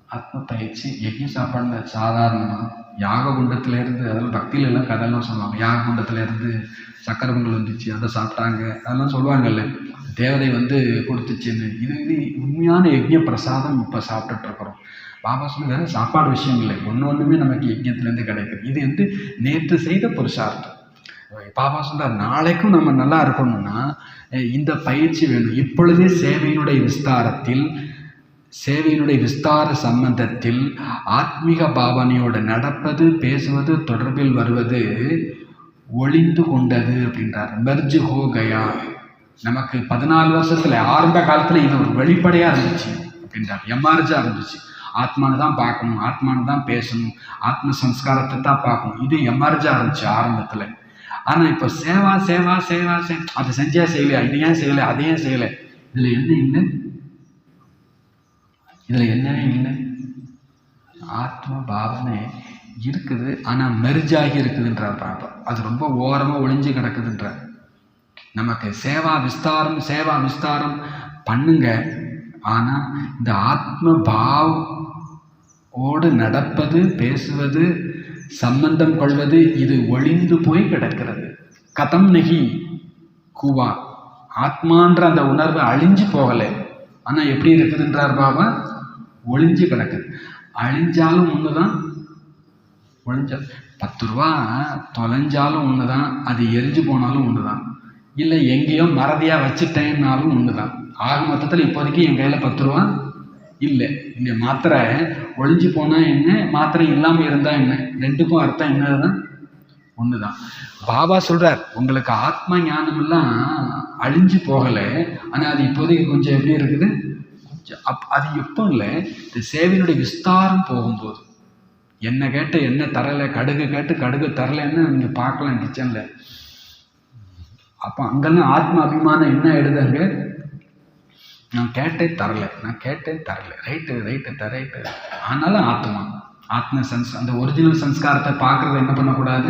ஆத்ம பயிற்சி. யஜ்ஞ சாப்பாடு சாதாரணமாக யாக குண்டத்திலேருந்து, அதெல்லாம் பக்தியில எல்லாம் கதையெல்லாம் சொல்லுவாங்க. யாக குண்டத்திலேருந்து சக்கரை பொங்கல் வந்துச்சு, அதை சாப்பிட்டாங்க, அதெல்லாம் சொல்லுவாங்கல்ல. தேவதை வந்து கொடுத்துச்சுன்னு. இது இது உண்மையான யஜ்ஞ பிரசாதம் இப்போ சாப்பிட்டுட்டு இருக்கிறோம். பாபா சொல்லி வேறு சாப்பாடு விஷயம் இல்லை, ஒன்றுமே நமக்கு யஜ்ஞத்துலேருந்து கிடைக்குது. இது வந்து நேற்று செய்த புருஷார்த்தம். பாபா சொல்றார், நாளைக்கும் நம்ம நல்லா இருக்கணும்னா இந்த பயிற்சி வேணும். இப்பொழுதே சேவையினுடைய விஸ்தார சம்பந்தத்தில் ஆத்மீக பாவனையோடு நடப்பது, பேசுவது, தொடர்பில் வருவது ஒளிந்து கொண்டது அப்படின்றார். மெர்ஜ் ஹோ கயா. நமக்கு 14 வருஷத்துல ஆரம்ப காலத்துல இது ஒரு வெளிப்படையா இருந்துச்சு அப்படின்றார். எம்ஆர்ஜா இருந்துச்சு. ஆத்மானு தான் பார்க்கணும், ஆத்மானு தான் பேசணும், ஆத்ம சம்ஸ்காரத்தை தான் பார்க்கணும், இது எம்ஆர்ஜா இருந்துச்சு ஆரம்பத்துல. ஆனா இப்ப சேவா சேவா சேவா அது செஞ்சா செய்யலையா, இது ஏன் செய்யலை, அதை ஏன் செய்யலை, இதுல என்ன இல்லை, இதுல என்னவே இல்லை. ஆத்ம பாவனை இருக்குது, ஆனா மெர்ஜாகி இருக்குதுன்றார் பாபா. அது ரொம்ப ஓரமா ஒளிஞ்சு கிடக்குதுன்றார். நமக்கு சேவா விஸ்தாரம் பண்ணுங்க, ஆனா இந்த ஆத்ம பாவோடு நடப்பது, பேசுவது, சம்பந்தம் கொள்வது இது ஒளிந்து போய் கிடக்கிறது. கதம் நகி கூவா. ஆத்மான்ற அந்த உணர்வு அழிஞ்சு போகலை, ஆனா எப்படி இருக்குதுன்றார் பாபா, ஒளிஞ்சு கிடக்குது. அழிஞ்சாலும் ஒண்ணுதான், ஒளிஞ்சா 10 ரூபா தொலைஞ்சாலும் ஒண்ணுதான், அது எரிஞ்சு போனாலும் ஒண்ணுதான், இல்லை எங்கேயோ மறதியா வச்சுட்டேன்னாலும் ஒண்ணுதான். ஆக மொத்தத்தில் இப்போதைக்கு என் கையில 10 ரூபா இல்லை. இந்த மாத்திரை ஒளிஞ்சு போனா என்ன, மாத்திரை இல்லாம இருந்தா என்ன, ரெண்டுக்கும் அர்த்தம் என்னதுதான், ஒண்ணுதான். பாபா சொல்றார், உங்களுக்கு ஆத்ம ஞானம் எல்லாம் அழிஞ்சு போகல, ஆனா அது இப்போதைக்கு கொஞ்சம் எப்படி இருக்குது, அது எப்போ இல்லை, இந்த சேவையினுடைய விஸ்தாரம் போகும்போது. என்ன கேட்டு என்ன தரலை, கடுகு கேட்டு கடுகு தரலைன்னு நீங்க பார்க்கலாம் கிச்சன்ல. அப்போ அங்கெல்லாம் ஆத்ம அபிமானம் என்ன எழுதுங்க, நான் கேட்டேன் தரல, ரைட்டு. ஆனாலும் ஆத்ம அந்த ஒரிஜினல் சன்ஸ்காரத்தை பார்க்கறத என்ன பண்ணக்கூடாது,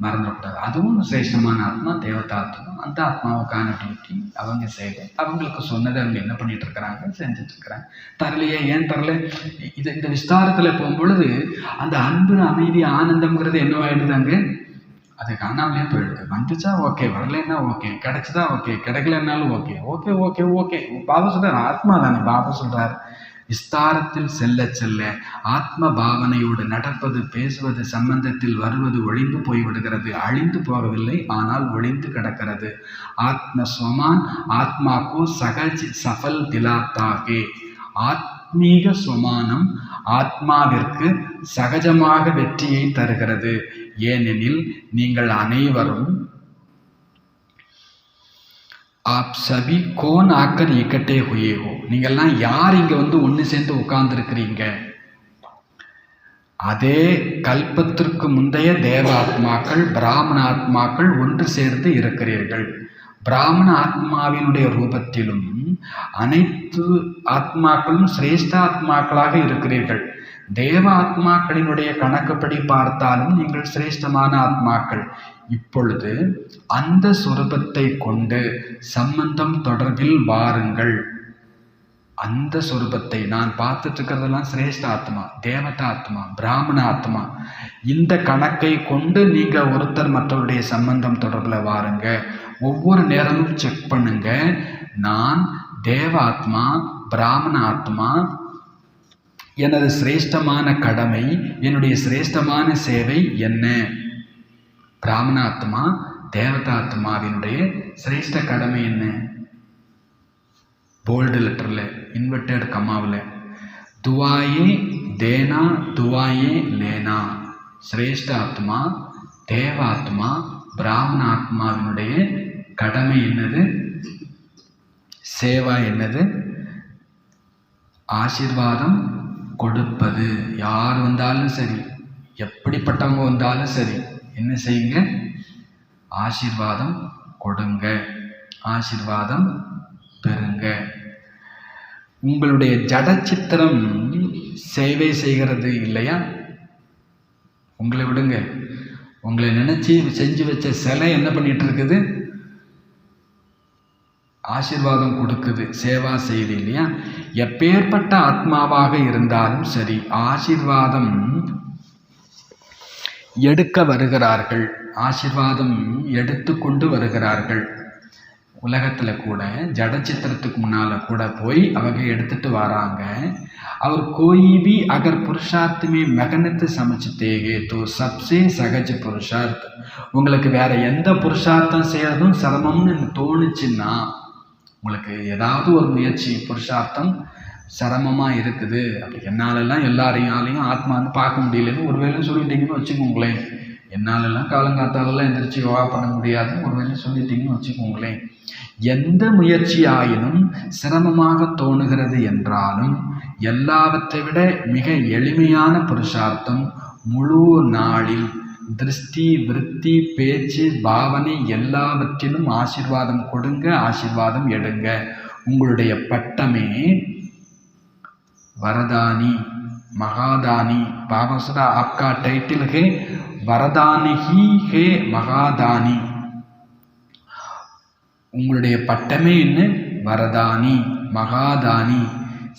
மறந்துடக்கூடாது. அதுவும் சிரேஷ்டமான ஆத்மா, தேவதா ஆத்மா. அந்த ஆத்மாவுக்கான டியூட்டி அவங்க செய்ய, அவங்களுக்கு சொன்னதை அவங்க என்ன பண்ணிட்டு இருக்கிறாங்க, செஞ்சுட்டு இருக்கிறாங்க. தரலையே, ஏன் தரல, இந்த விஸ்தாரத்துல போகும்பொழுது அந்த அன்பு, அமைதி, ஆனந்தம்ங்கிறது என்னவாயிடுதாங்க, அது காணாமலே போயிடுது. வந்துச்சா ஓகே, வரலன்னா ஓகே, கிடைச்சதா ஓகே, கிடைக்கலன்னாலும் ஓகே. பாபா சொல்றாரு, ஆத்மா தானே. பாபா சொல்றாரு, விஸ்தாரத்தில் செல்ல ஆத்ம பாவனையோடு நடப்பது, பேசுவது, சம்பந்தத்தில் வருவது ஒளிந்து போய்விடுகிறது. அழிந்து போகவில்லை, ஆனால் ஒளிந்து கிடக்கிறது. ஆத்ம ஸ்வமான் ஆத்மாக்கோ சகஜ் சஃபல் திலாத்தாகே. ஆத்மீக ஸ்வமானம் ஆத்மாவிற்கு சகஜமாக வெற்றியை தருகிறது. ஏனெனில் நீங்கள் அனைவரும் ஆப் சபி கோன் ஆக்கர் இக்கட்டே ஹுயேஹோ. நீங்கள்லாம் யார் இங்க வந்து ஒன்று சேர்ந்து உட்கார்ந்துருக்கிறீங்க, அதே கல்பத்திற்கு முந்தைய தேவ ஆத்மாக்கள், பிராமண ஆத்மாக்கள் ஒன்று சேர்ந்து இருக்கிறீர்கள். பிராமண ஆத்மாவினுடைய ரூபத்திலும் அனைத்து ஆத்மாக்களும் சிரேஷ்ட ஆத்மாக்களாக இருக்கிறீர்கள். தேவ ஆத்மாக்களினுடைய கணக்குப்படி பார்த்தாலும் நீங்கள் சிரேஷ்டமான ஆத்மாக்கள். இப்பொழுது அந்த சொரூபத்தை கொண்டு சம்பந்தம் தொடர்பில் வாருங்கள். அந்த சொரூபத்தை நான் பார்த்துட்டு இருக்கிறதெல்லாம் சிரேஷ்ட ஆத்மா, தேவதா ஆத்மா, பிராமண ஆத்மா. இந்த கணக்கை கொண்டு நீங்க ஒருத்தர் மற்றவருடைய சம்பந்தம் தொடர்பில் வாருங்க. ஒவ்வொரு நேரமும் செக் பண்ணுங்க, நான் தேவ ஆத்மா, பிராமண ஆத்மா, எனது சிரேஷ்டமான கடமை, என்னுடைய சிரேஷ்டமான சேவை என்ன. பிராமண ஆத்மா, தேவதா ஆத்மாவினுடைய சிரேஷ்ட கடமை என்ன, போல்டு லெட்டர்ல, இன்வெர்டட் கம்மாவில், துவாயே தேனா துவாயே லேனா. சிரேஷ்ட ஆத்மா, தேவ ஆத்மா, பிராமண ஆத்மாவினுடைய கடமை என்னது, சேவா என்னது, ஆசீர்வாதம் கொடுப்பது. யார் வந்தாலும் சரி, எப்படிப்பட்டவங்க வந்தாலும் சரி, என்ன செய்யுங்க, ஆசீர்வாதம் கொடுங்க, ஆசீர்வாதம் பெறுங்க. உங்களுடைய ஜட சித்திரம் சேவை செய்கிறது இல்லையா, உங்களை விடுங்க. உங்களை நினைச்சு செஞ்சு வச்ச சிலை என்ன பண்ணிட்டு இருக்குது, ஆசீர்வாதம் கொடுக்குது, சேவா செய்து இல்லையா. எப்பேற்பட்ட ஆத்மாவாக இருந்தாலும் சரி, ஆசீர்வாதம் எடுக்க வருகிறார்கள், ஆசீர்வாதம் எடுத்து கொண்டு வருகிறார்கள். உலகத்தில் கூட ஜடச்சித்திரத்துக்கு முன்னால் கூட போய் அவங்க எடுத்துகிட்டு வராங்க. और कोई भी अगर पुरुषार्थ में मेहनत समझते हैं तो सबसे सहज पुरुषार्थ. உங்களுக்கு வேற எந்த புருஷார்த்தம் செய்யறதும் சிரமம்னு தோணுச்சுன்னா, உங்களுக்கு ஏதாவது ஒரு முயற்சி புருஷார்த்தம் சிரமமாக இருக்குது, அப்படி என்னாலெல்லாம் எல்லாரையாலையும் ஆத்மான்னு பார்க்க முடியலன்னு ஒருவேளை சொல்லிட்டீங்கன்னு வச்சுக்கோங்களேன். என்னாலெல்லாம் காலங்காத்தாலெல்லாம் எந்திரிச்சு யோகா பண்ண முடியாதுன்னு ஒருவேளை சொல்லிட்டீங்கன்னு வச்சுக்கோங்களேன். எந்த முயற்சியாயினும் சிரமமாக தோணுகிறது என்றாலும் எல்லாவற்றை விட மிக எளிமையான புருஷார்த்தம் முழு நாளில் திருஷ்டி, விருத்தி, பேச்சு, பாவனை எல்லாவற்றிலும் ஆசீர்வாதம் கொடுங்க, ஆசீர்வாதம் எடுங்க. உங்களுடைய பட்டமே वरदानी महादानी. बाबा सदा आपका टाइटल है वरदानी ही है महादानी. உங்களுடைய பட்டமே என்ன? வரதானி, மகாதானி.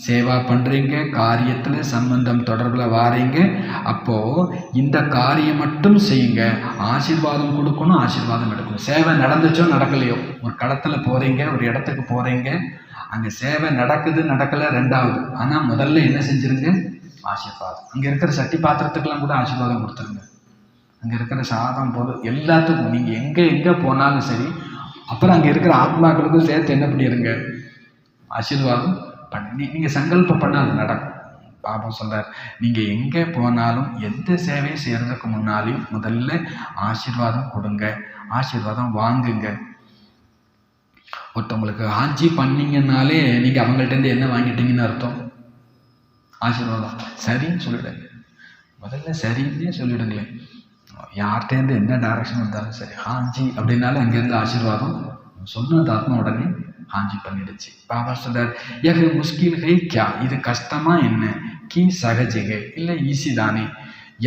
சேவா பண்ணுறீங்க, காரியத்தில் சம்பந்தம் தொடர்பில் வாரீங்க, அப்போது இந்த காரியம் மட்டும் செய்யுங்க, ஆசீர்வாதம் கொடுக்கணும், ஆசீர்வாதம் எடுக்கணும். சேவை நடந்துச்சோ நடக்கலையோ, ஒரு களத்தில் போகிறீங்க, ஒரு இடத்துக்கு போகிறீங்க, அங்கே சேவை நடக்குது நடக்கலை ரெண்டாவது, ஆனால் முதல்ல என்ன செஞ்சுருங்க? ஆசீர்வாதம். அங்கே இருக்கிற சட்டி பாத்திரத்துக்கெல்லாம் கூட ஆசீர்வாதம் கொடுத்துருங்க. அங்கே இருக்கிற சாதம் போது எல்லாத்துக்கும் நீங்கள் எங்கே போனாலும் சரி, அப்புறம் அங்கே இருக்கிற ஆத்மாக்களுக்கும் சேர்த்து என்ன பண்ணிடுங்க? ஆசீர்வாதம் பண்ணி நீங்கள் சங்கல்பம் பண்ண அது நடக்கும். பாபா சொல்கிறார், நீங்கள் எங்கே போனாலும் எந்த சேவையை செய்கிறதுக்கு முன்னாலையும் முதல்ல ஆசீர்வாதம் கொடுங்க, ஆசீர்வாதம் வாங்குங்க. ஒருத்தவங்களுக்கு ஆட்சி பண்ணிங்கன்னாலே நீங்கள் அவங்கள்ட்டேருந்து என்ன வாங்கிட்டீங்கன்னு அர்த்தம்? ஆசீர்வாதம். சரின்னு சொல்லிடுங்க, முதல்ல சரின்னே சொல்லிவிடுங்களேன். யார்கிட்டேருந்து என்ன டைரக்ஷன் வந்தாலும் சரி, ஹாஞ்சி அப்படின்னாலும் அங்கேருந்து ஆசீர்வாதம் சொன்னது ஆத்மா உடனே ஹாஞ்சி பண்ணிடுச்சு. பாபா சொல்றார், ஏக முஸ்கில் ஹை கியா, இது கஷ்டமா என்ன? கி சகஜகை இல்லை ஈஸி தானே.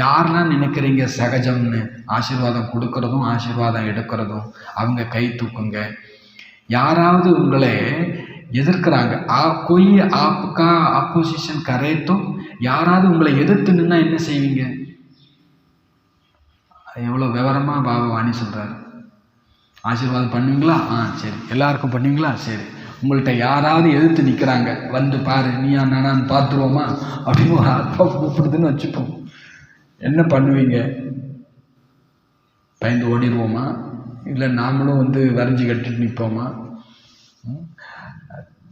யாரெல்லாம் நினைக்கிறீங்க சகஜம்னு? ஆசீர்வாதம் கொடுக்கறதும் ஆசீர்வாதம் எடுக்கிறதும். அவங்க கை தூக்குங்க. யாராவது உங்களை எதிர்க்கிறாங்க, கோய் ஆப்கா ஆப்போசிஷன் கரேத்தோ, யாராவது உங்களை எதிர்த்து நின்னா என்ன செய்வீங்க? எவ்வளோ விவரமாக பாபா வாணி சொல்கிறாரு. ஆசீர்வாதம் பண்ணுவீங்களா? சரி. எல்லாருக்கும் பண்ணுவீங்களா? சரி. உங்கள்கிட்ட யாராவது எதிர்த்து நிற்கிறாங்க, வந்து பாரு, நீயா நானான்னு பார்த்துருவோமா அப்படின்னு ஒரு ஆத்மா கூப்பிடுதுன்னு வச்சுப்போம். என்ன பண்ணுவீங்க? பயந்து ஓடிடுவோமா? இல்லை நாமளும் வரைஞ்சி கட்டிட்டு நிற்போமா?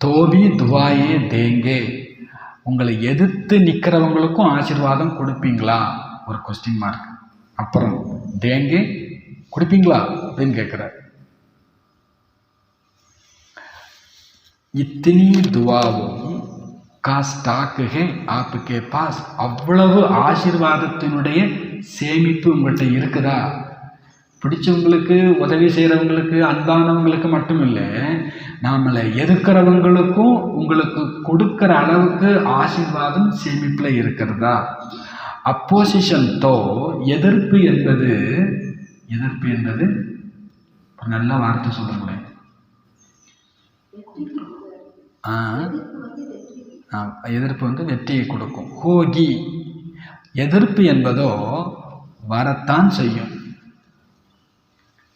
தோபி துவாயே தேங்கே. உங்களை எதிர்த்து நிற்கிறவங்களுக்கும் ஆசீர்வாதம் கொடுப்பீங்களா? ஒரு கொஸ்டின் மார்க். அப்புறம் தேங்கே கொடுப்பீங்களா அப்படின்னு கேட்குறார். இத்தனி துவாவும் கா ஸ்டாக்கு ஹே ஆப்புக்கே பாஸ். அவ்வளவு ஆசீர்வாதத்தினுடைய சேமிப்பு உங்கள்கிட்ட இருக்குதா? பிடிச்சவங்களுக்கு, உதவி செய்கிறவங்களுக்கு, அன்பானவங்களுக்கு மட்டும் இல்லை, நாமளை எதிர்க்கிறவங்களுக்கும் உங்களுக்கு கொடுக்குற அளவுக்கு ஆசீர்வாதம் சேமிப்பில் இருக்கிறதா? அப்போசிஷன் தோ, எதிர்ப்பு என்பது ஒரு நல்ல வார்த்தை சொல்லுங்களேன். எதிர்ப்பு வெற்றியை கொடுக்கும். ஹோகி, எதிர்ப்பு என்பதோ வரத்தான் செய்யும்.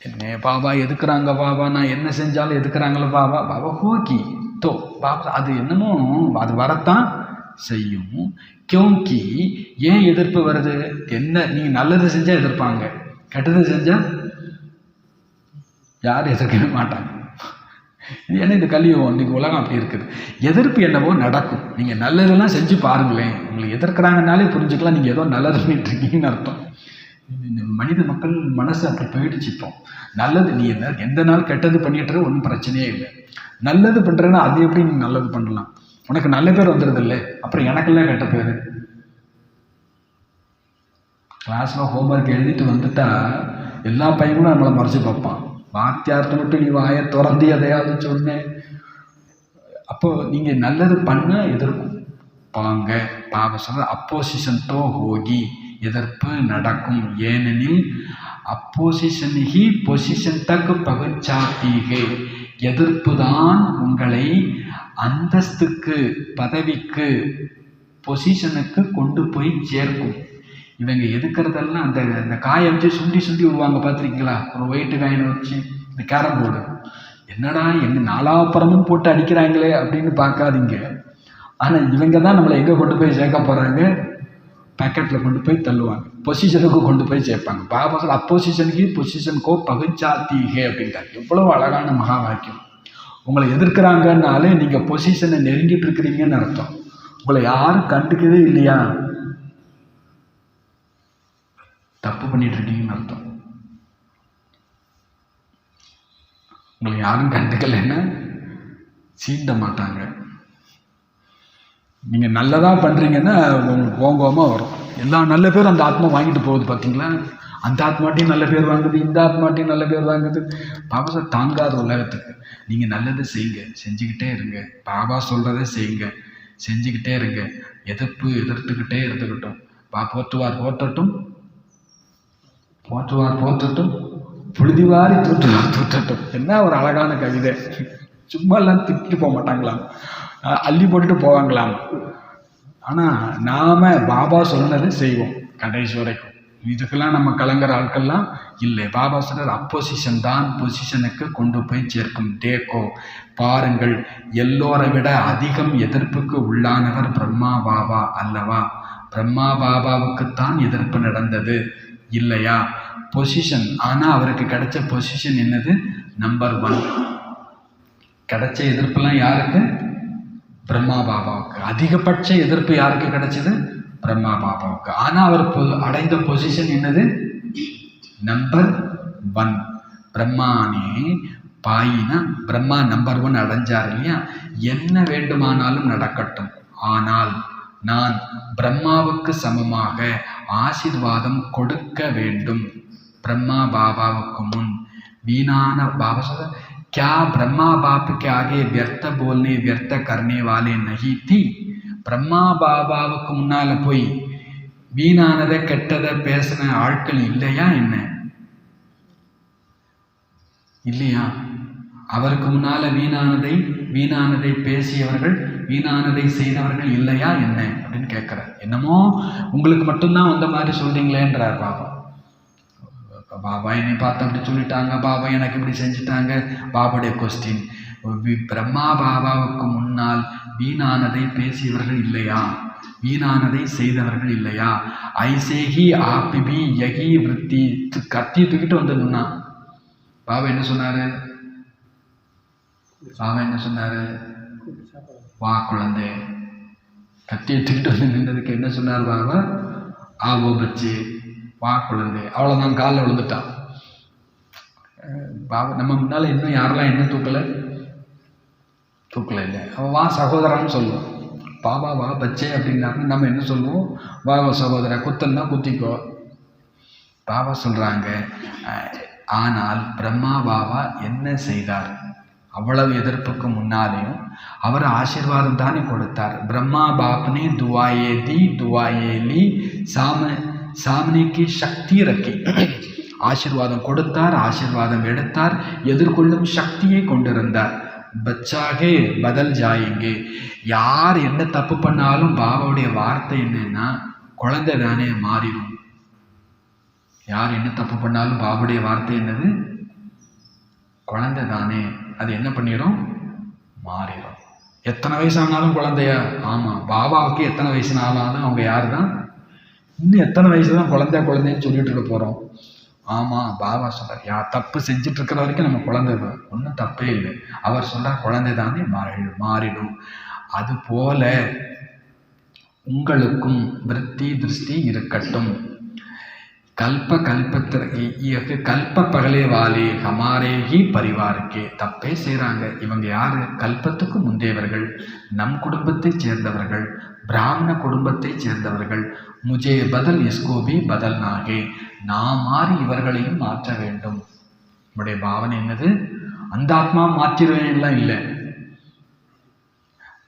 என்ன பாபா எதுக்குறாங்க, பாபா நான் என்ன செஞ்சாலும் எதுக்குறாங்களோ பாபா, பாபா ஹோகி தோ பாபா, அது என்னமோ அது வரத்தான் செய்யும். கியோங்கி, ஏன் எதிர்ப்பு வருது? என்ன, நீங்கள் நல்லது செஞ்சால் எதிர்ப்பாங்க, கெட்டது செஞ்சால் யாரும் எதிர்க்கவே மாட்டாங்க. ஏன்னா இது கலியுகம், இன்னைக்கு உலகம் அப்படி இருக்குது. எதிர்ப்பு என்னவோ நடக்கும். நீங்கள் நல்லதெல்லாம் செஞ்சு பாருங்களேன், உங்களுக்கு எதிர்க்கிறாங்கனாலே புரிஞ்சுக்கலாம் நீங்கள் ஏதோ நல்லது பண்ணிட்டு இருக்கீங்கன்னு அர்த்தம். மனித மக்கள் மனசு அப்படி போயிடுச்சு. இப்போ நல்லது, நீ எந்த நாள் கெட்டது பண்ணிட்டு ஒன்றும் பிரச்சனையே இல்லை. நல்லது பண்ணுறேன்னா அது எப்படி நீ நல்லது பண்ணலாம்? உனக்கு நல்ல பேர் வந்துடுது இல்லை, அப்புறம் எனக்கெல்லாம் கெட்ட பேர். கிளாஸில் ஹோம்ஒர்க் எழுதிட்டு வந்துட்டா எல்லா பையனும் நம்மளை மறைச்சு பார்ப்பான். வாத்தியார்ட்ட மட்டும் நீ வாயை திறந்து எதையாவது சொன்னேன். அப்போ நீங்கள் நல்லது பண்ண எதிர்க்கும் பாங்க. பாபா சொல்ற அப்போசிஷன் தோ ஹோகி, எதிர்ப்பு நடக்கும். ஏனெனில் அப்போசிஷன் ஹி பொசிஷன் தக் பகுச்சாத்தீகே, எதிர்ப்பு தான் உங்களை அந்தஸ்துக்கு, பதவிக்கு, பொசிஷனுக்கு கொண்டு போய் சேர்க்கும். இவங்க எதுக்கிறதெல்லாம் அந்த காயை வச்சு சுண்டி விடுவாங்க, பார்த்துருக்கீங்களா? ஒரு ஒயிட்டு காயினை வச்சு இந்த கேரம் போர்டு. என்னடா எங்கள் நாலாப்புறமும் போட்டு அடிக்கிறாங்களே அப்படின்னு பார்க்காதீங்க. ஆனால் இவங்க தான் நம்மளை எங்கே கொண்டு போய் சேர்க்க போகிறாங்க? पैकेट கொண்டு போய் தள்ளுவாங்க, பொசிஷனுக்கு கொண்டு போய் சேர்ப்பாங்க. பாபா சொல்ல அப்போசிஷனுக்கு பொசிஷனுக்கோ பகுச்சாத்தி ஹே அப்படின்ட்டார். எவ்வளவு அழகான மகா வாக்கியம். உங்களை எதிர்க்கிறாங்கன்னாலே நீங்கள் பொசிஷனை நெருங்கிட்டு இருக்கிறீங்கன்னு அர்த்தம். உங்களை யாரும் கண்டுக்கவே இல்லையா, தப்பு பண்ணிட்டு இருக்கீங்கன்னு அர்த்தம். உங்களை யாரும் கண்டுக்கலைன்னா சீண்ட மாட்டாங்க. நீங்கள் நல்லதாக பண்ணுறீங்கன்னா உங்களுக்கு கோங்கோமாக வரும். எல்லா நல்ல பேரும் அந்த ஆத்மா வாங்கிட்டு போகுது, பார்த்தீங்களா? அந்த ஆத்மாட்டையும் நல்ல பேர் வாங்குது, இந்த ஆத்மாட்டையும் நல்ல பேர் வாங்குது. பாபா சார் தாங்காத உலகத்துக்கு. நீங்கள் நல்லது செய்யுங்க, செஞ்சுக்கிட்டே இருங்க. பாபா சொல்கிறத செய்யுங்க, செஞ்சுக்கிட்டே இருங்க. எதிர்த்துக்கிட்டே இருந்துக்கிட்டோம். போற்றட்டும், புழுதிவாரி தூற்றட்டும். என்ன ஒரு அழகான கவிதை. சும்மாலாம் திட்டு போக மாட்டாங்களாம், அள்ளி போட்டுட்டு போவாங்களாம். ஆனால் நாம் பாபா சொன்னதை செய்வோம் கடைசி வரைக்கும். இதுக்கெல்லாம் நம்ம கலங்குற ஆட்கள்லாம் இல்லை. பாபா சொல்கிற அப்போசிஷன் தான் பொசிஷனுக்கு கொண்டு போய் சேர்க்கும். தேக்கோ, பாருங்கள், எல்லோரை விட அதிகம் எதிர்ப்புக்கு உள்ளானவர் பிரம்மா பாபா அல்லவா? பிரம்மா பாபாவுக்குத்தான் எதிர்ப்பு நடந்தது இல்லையா? பொசிஷன். ஆனால் அவருக்கு கிடைச்ச பொசிஷன் என்னது? நம்பர் 1. கிடைச்ச எதிர்ப்புலாம் யாருக்கு? பிரம்மா பாபாவுக்கு. அதிகபட்ச எதிர்ப்பு யாருக்கு கிடைச்சது? பிரம்மா பாபாவுக்கு. ஆனால் அவர் அடைந்த பொசிஷன் என்னது? நம்பர் 1. பிரம்மானே பாயினா பிரம்மா நம்பர் 1 அடைஞ்சார் இல்லையா? என்ன வேண்டுமானாலும் நடக்கட்டும், ஆனால் நான் பிரம்மாவுக்கு சமமாக ஆசீர்வாதம் கொடுக்க வேண்டும். பிரம்மா பாபாவுக்கு முன் வீணான பாபா சொல்ற क्या ब्रह्मा बाप के आगे व्यर्थ बोलने व्यर्थ करने वाले नहीं थी? பிரம்மா பாபாவுக்கு முன்னால போய் வீணானதை கெட்டதை பேசின ஆட்கள் இல்லையா என்ன? இல்லையா? அவருக்கு முன்னால வீணானதை பேசியவர்கள், வீணானதை செய்தவர்கள் இல்லையா என்ன அப்படின்னு கேட்கிறார். என்னமோ உங்களுக்கு மட்டும்தான் அந்த மாதிரி சொல்றீங்களேன்றார் பாபா. பாபா என்னை பார்த்து அப்படி சொல்லிட்டாங்க, பாபா எனக்கு இப்படி செஞ்சுட்டாங்க. பாபாவுடைய கொஸ்டின், பிரம்மா பாபாவுக்கு முன்னால் வீணானதை பேசியவர்கள் இல்லையா? வீணானதை செய்தவர்கள் இல்லையா? ஐசேகி ஆபிபி யகி விருத்தி கத்தி தூக்கிட்டு வந்துடணும்னா பாபா என்ன சொன்னாரு? வா குழந்தை. கத்தியை தூக்கிட்டு வந்து நின்றதுக்கு என்ன சொன்னார் பாபா? ஆவோ பச்சி, வா குழந்தை. அவ்வளோதான், காலில் விழுந்துட்டான் பாபா. நம்ம முன்னால் இன்னும் யாரெல்லாம் என்ன தூக்கலை இல்லை. அவன் வா சகோதரான்னு சொல்லுவோம். பாபா வா பச்சே அப்படின்னாரு. நம்ம என்ன சொல்லுவோம்? வா சகோதரா, குத்தன்னா குத்திக்கோ. பாபா சொல்கிறாங்க, ஆனால் பிரம்மா பாபா என்ன செய்தார்? அவ்வளவு எதிர்ப்புக்கு முன்னாலேயும் அவர் ஆசீர்வாதம் தானே கொடுத்தார். பிரம்மா பாப்னே துவாயே தி துவாயே லி சாமனைக்கு சக்தி ரக்கி. ஆசீர்வாதம் கொடுத்தார், ஆசீர்வாதம் எடுத்தார், எதிர்கொள்ளும் சக்தியை கொண்டிருந்தார். பச்சாகே பதல் ஜாயேங்கே. யார் என்ன தப்பு பண்ணாலும் பாபாவுடைய வார்த்தை என்னன்னா, குழந்தை தானே மாறிடும். யார் என்ன தப்பு பண்ணாலும் பாபாவுடைய வார்த்தை என்னது? குழந்தை தானே. அது என்ன பண்ணிடும்? மாறிடும். எத்தனை வயசானாலும் குழந்தையா? ஆமாம், பாபாவுக்கு எத்தனை வயசுனாலும் அவங்க யார் தான்? இன்னும் எத்தனை வயசு தான் குழந்தைன்னு சொல்லிட்டு இருக்க போகிறோம்? ஆமாம், பாபா சொல்கிறார், யார் தப்பு செஞ்சுட்டு இருக்கிற வரைக்கும் நம்ம குழந்தை தான், ஒன்றும் தப்பே இல்லை. அவர் சொல்கிறார் குழந்தை தானே மாறிடும். அதுபோல உங்களுக்கும் விருத்தி திருஷ்டி இருக்கட்டும். கல்ப பகலே வாலே ஹமாரே ஹி பரிவாருக்கே. தப்பே செய்கிறாங்க. இவங்க யாரு? கல்பத்துக்கு முந்தையவர்கள், நம் குடும்பத்தைச் சேர்ந்தவர்கள், பிராமண குடும்பத்தைச் சேர்ந்தவர்கள். முஜே பதல் இஸ்கோபி பதல் நாகே. நான் மாறி இவர்களையும் மாற்ற வேண்டும். நம்முடைய பாவனை என்னது? அந்த ஆத்மா மாற்றிடுவேன்லாம் இல்லை,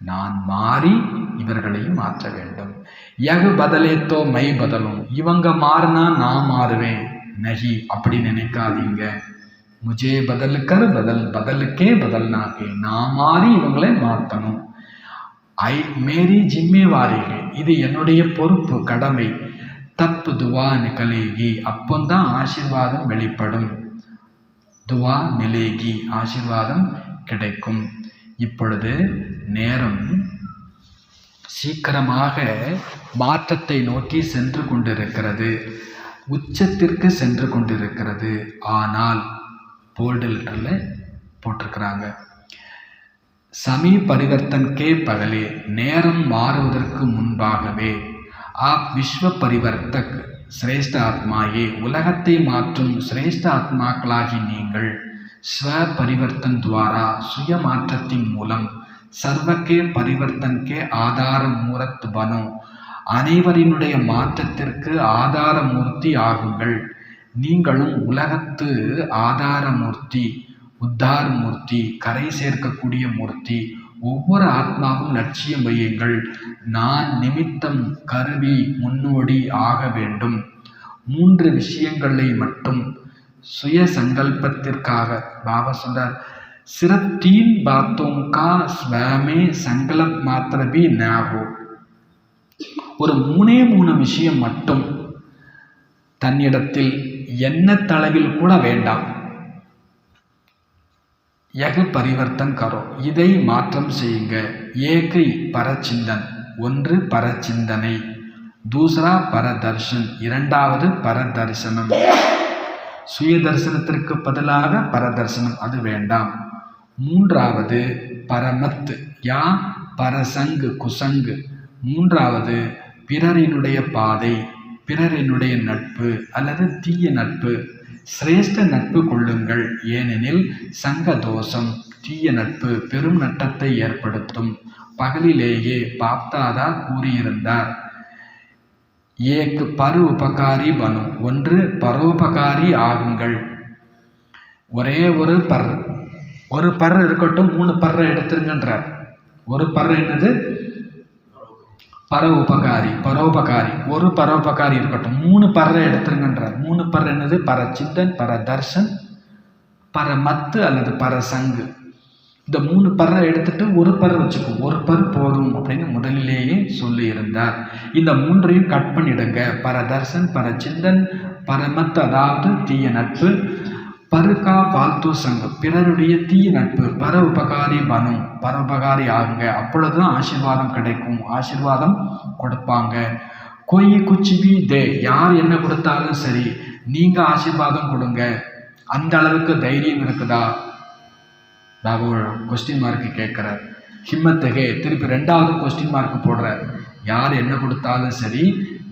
நான் மாறி இவர்களையும் மாற்ற வேண்டும். யகு பதலேத்தோ மை பதலும். இவங்க மாறினா நான் மாறுவேன். நகி, அப்படி நினைக்காதீங்க. முஜே பதலுக்கர் பதலுக்கே பதல்னாகே. நான் மாறி இவங்களை மாற்றணும். மேரி ஜிம்மேவாரிகள், இது என்னுடைய பொறுப்பு, கடமை. தப் துவா நிகலேகி, அப்போதான் ஆசீர்வாதம் வெளிப்படும். துவா மிலேகி, ஆசீர்வாதம் கிடைக்கும். இப்பொழுது நேரம் சீக்கிரமாக மாற்றத்தை நோக்கி சென்று கொண்டிருக்கிறது, உச்சத்திற்கு சென்று கொண்டிருக்கிறது. ஆனால் போல்டு லெட்டரில் போட்டிருக்கிறாங்க, சமீ பரிவர்த்தன் கே பகலே, நேரம் மாறுவதற்கு முன்பாகவே ஆப் விஸ்வ பரிவர்த்தக் சிரேஷ்ட ஆத்மாயே, உலகத்தை மாற்றும் சிரேஷ்ட ஆத்மாக்களாகி நீங்கள் ஸ்வ பரிவர்த்தன் துவாரா, சுய மாற்றத்தின் மூலம் சர்வக்கே பரிவர்த்தன்கே ஆதார மூரத் பனோ, அனைவரினுடைய மாற்றத்திற்கு ஆதாரமூர்த்தி ஆகுங்கள். நீங்களும் உலகத்து ஆதாரமூர்த்தி, உத்தார மூர்த்தி, கரை சேர்க்கக்கூடிய மூர்த்தி. ஒவ்வொரு ஆத்மாவும் லட்சியம் வையுங்கள், நான் நிமித்தம், கருவி, முன்னோடி ஆக வேண்டும். 3 விஷயங்களை மட்டும் சுய சங்கல்பத்திற்காக பாபா சொல்றார், சிர்ஃப் 3 बातों का स्वयं संकल्प मात्र भी न हो. ஒரு 3 விஷயம் மட்டும் தன்னிடத்தில் எண்ணத்தளவில் கூட வேண்டாம். யக பரிவர்த்தன் கரோ, இதை மாற்றம் செய்யுங்க. ஏகை பரச்சிந்தன், ஒன்று பரச்சிந்தனை. தூசரா பரதர்ஷன், இரண்டாவது பரதர்சனம். சுய தரிசனத்திற்கு பதிலாக பரதர்சனம், அது வேண்டாம். மூன்றாவது பரமத் யா பரசங்கு குசங்கு. மூன்றாவது பிறரினுடைய பாதை, பிறரினுடைய நட்பு அல்லது தீய நட்பு. சிரேஷ்ட நட்பு கொள்ளுங்கள், ஏனெனில் சங்க தோஷம், தீய நட்பு பெரும் நட்டத்தை ஏற்படுத்தும். பகலிலேயே பாப்தாதா கூறியிருந்தார், ஏக் பரு உபகாரி பனு, ஒன்று பரோபகாரி ஆகுங்கள். ஒரே ஒரு பர் இருக்கட்டும், 3 பர்ரை எடுத்துருங்கன்றார். ஒரு பர் என்னது? பர உபகாரி, பரோபகாரி. ஒரு பரோபகாரி இருக்கட்டும், 3 பர்ரை எடுத்துருங்கன்றார். 3 பர் என்னது? பரச்சிந்தன், பரதர்ஷன், பரமத்து அல்லது பரசங்கு. இந்த 3 பர்ரை எடுத்துட்டு ஒரு பர் வச்சுக்கும், ஒரு பர் போதும் அப்படின்னு முதலிலேயே சொல்லி இருந்தார். இந்த 3ஐயும் கட் பண்ணிடுங்க. பரதர்ஷன், பரச்சிந்தன், பரமத்து அதாவது தீய நட்பு, பருக்கா பால்து சங்கம் பிறருடைய தீய நட்பு, பர உபகாரி பனு, பரோபகாரி ஆகுங்க. அப்பொழுதுதான் ஆசீர்வாதம் கிடைக்கும், ஆசீர்வாதம் கொடுப்பாங்க. கொய் குச்சிவி தே, யார் என்ன கொடுத்தாலும் சரி நீங்க ஆசீர்வாதம் கொடுங்க. அந்த அளவுக்கு தைரியம் இருக்குதா? பாபு கொஸ்டின் மார்க்கு கேட்குறார். ஹிம்மத்தகே திருப்பி 2வது கொஸ்டின் மார்க் போடுறார். யார் என்ன கொடுத்தாலும் சரி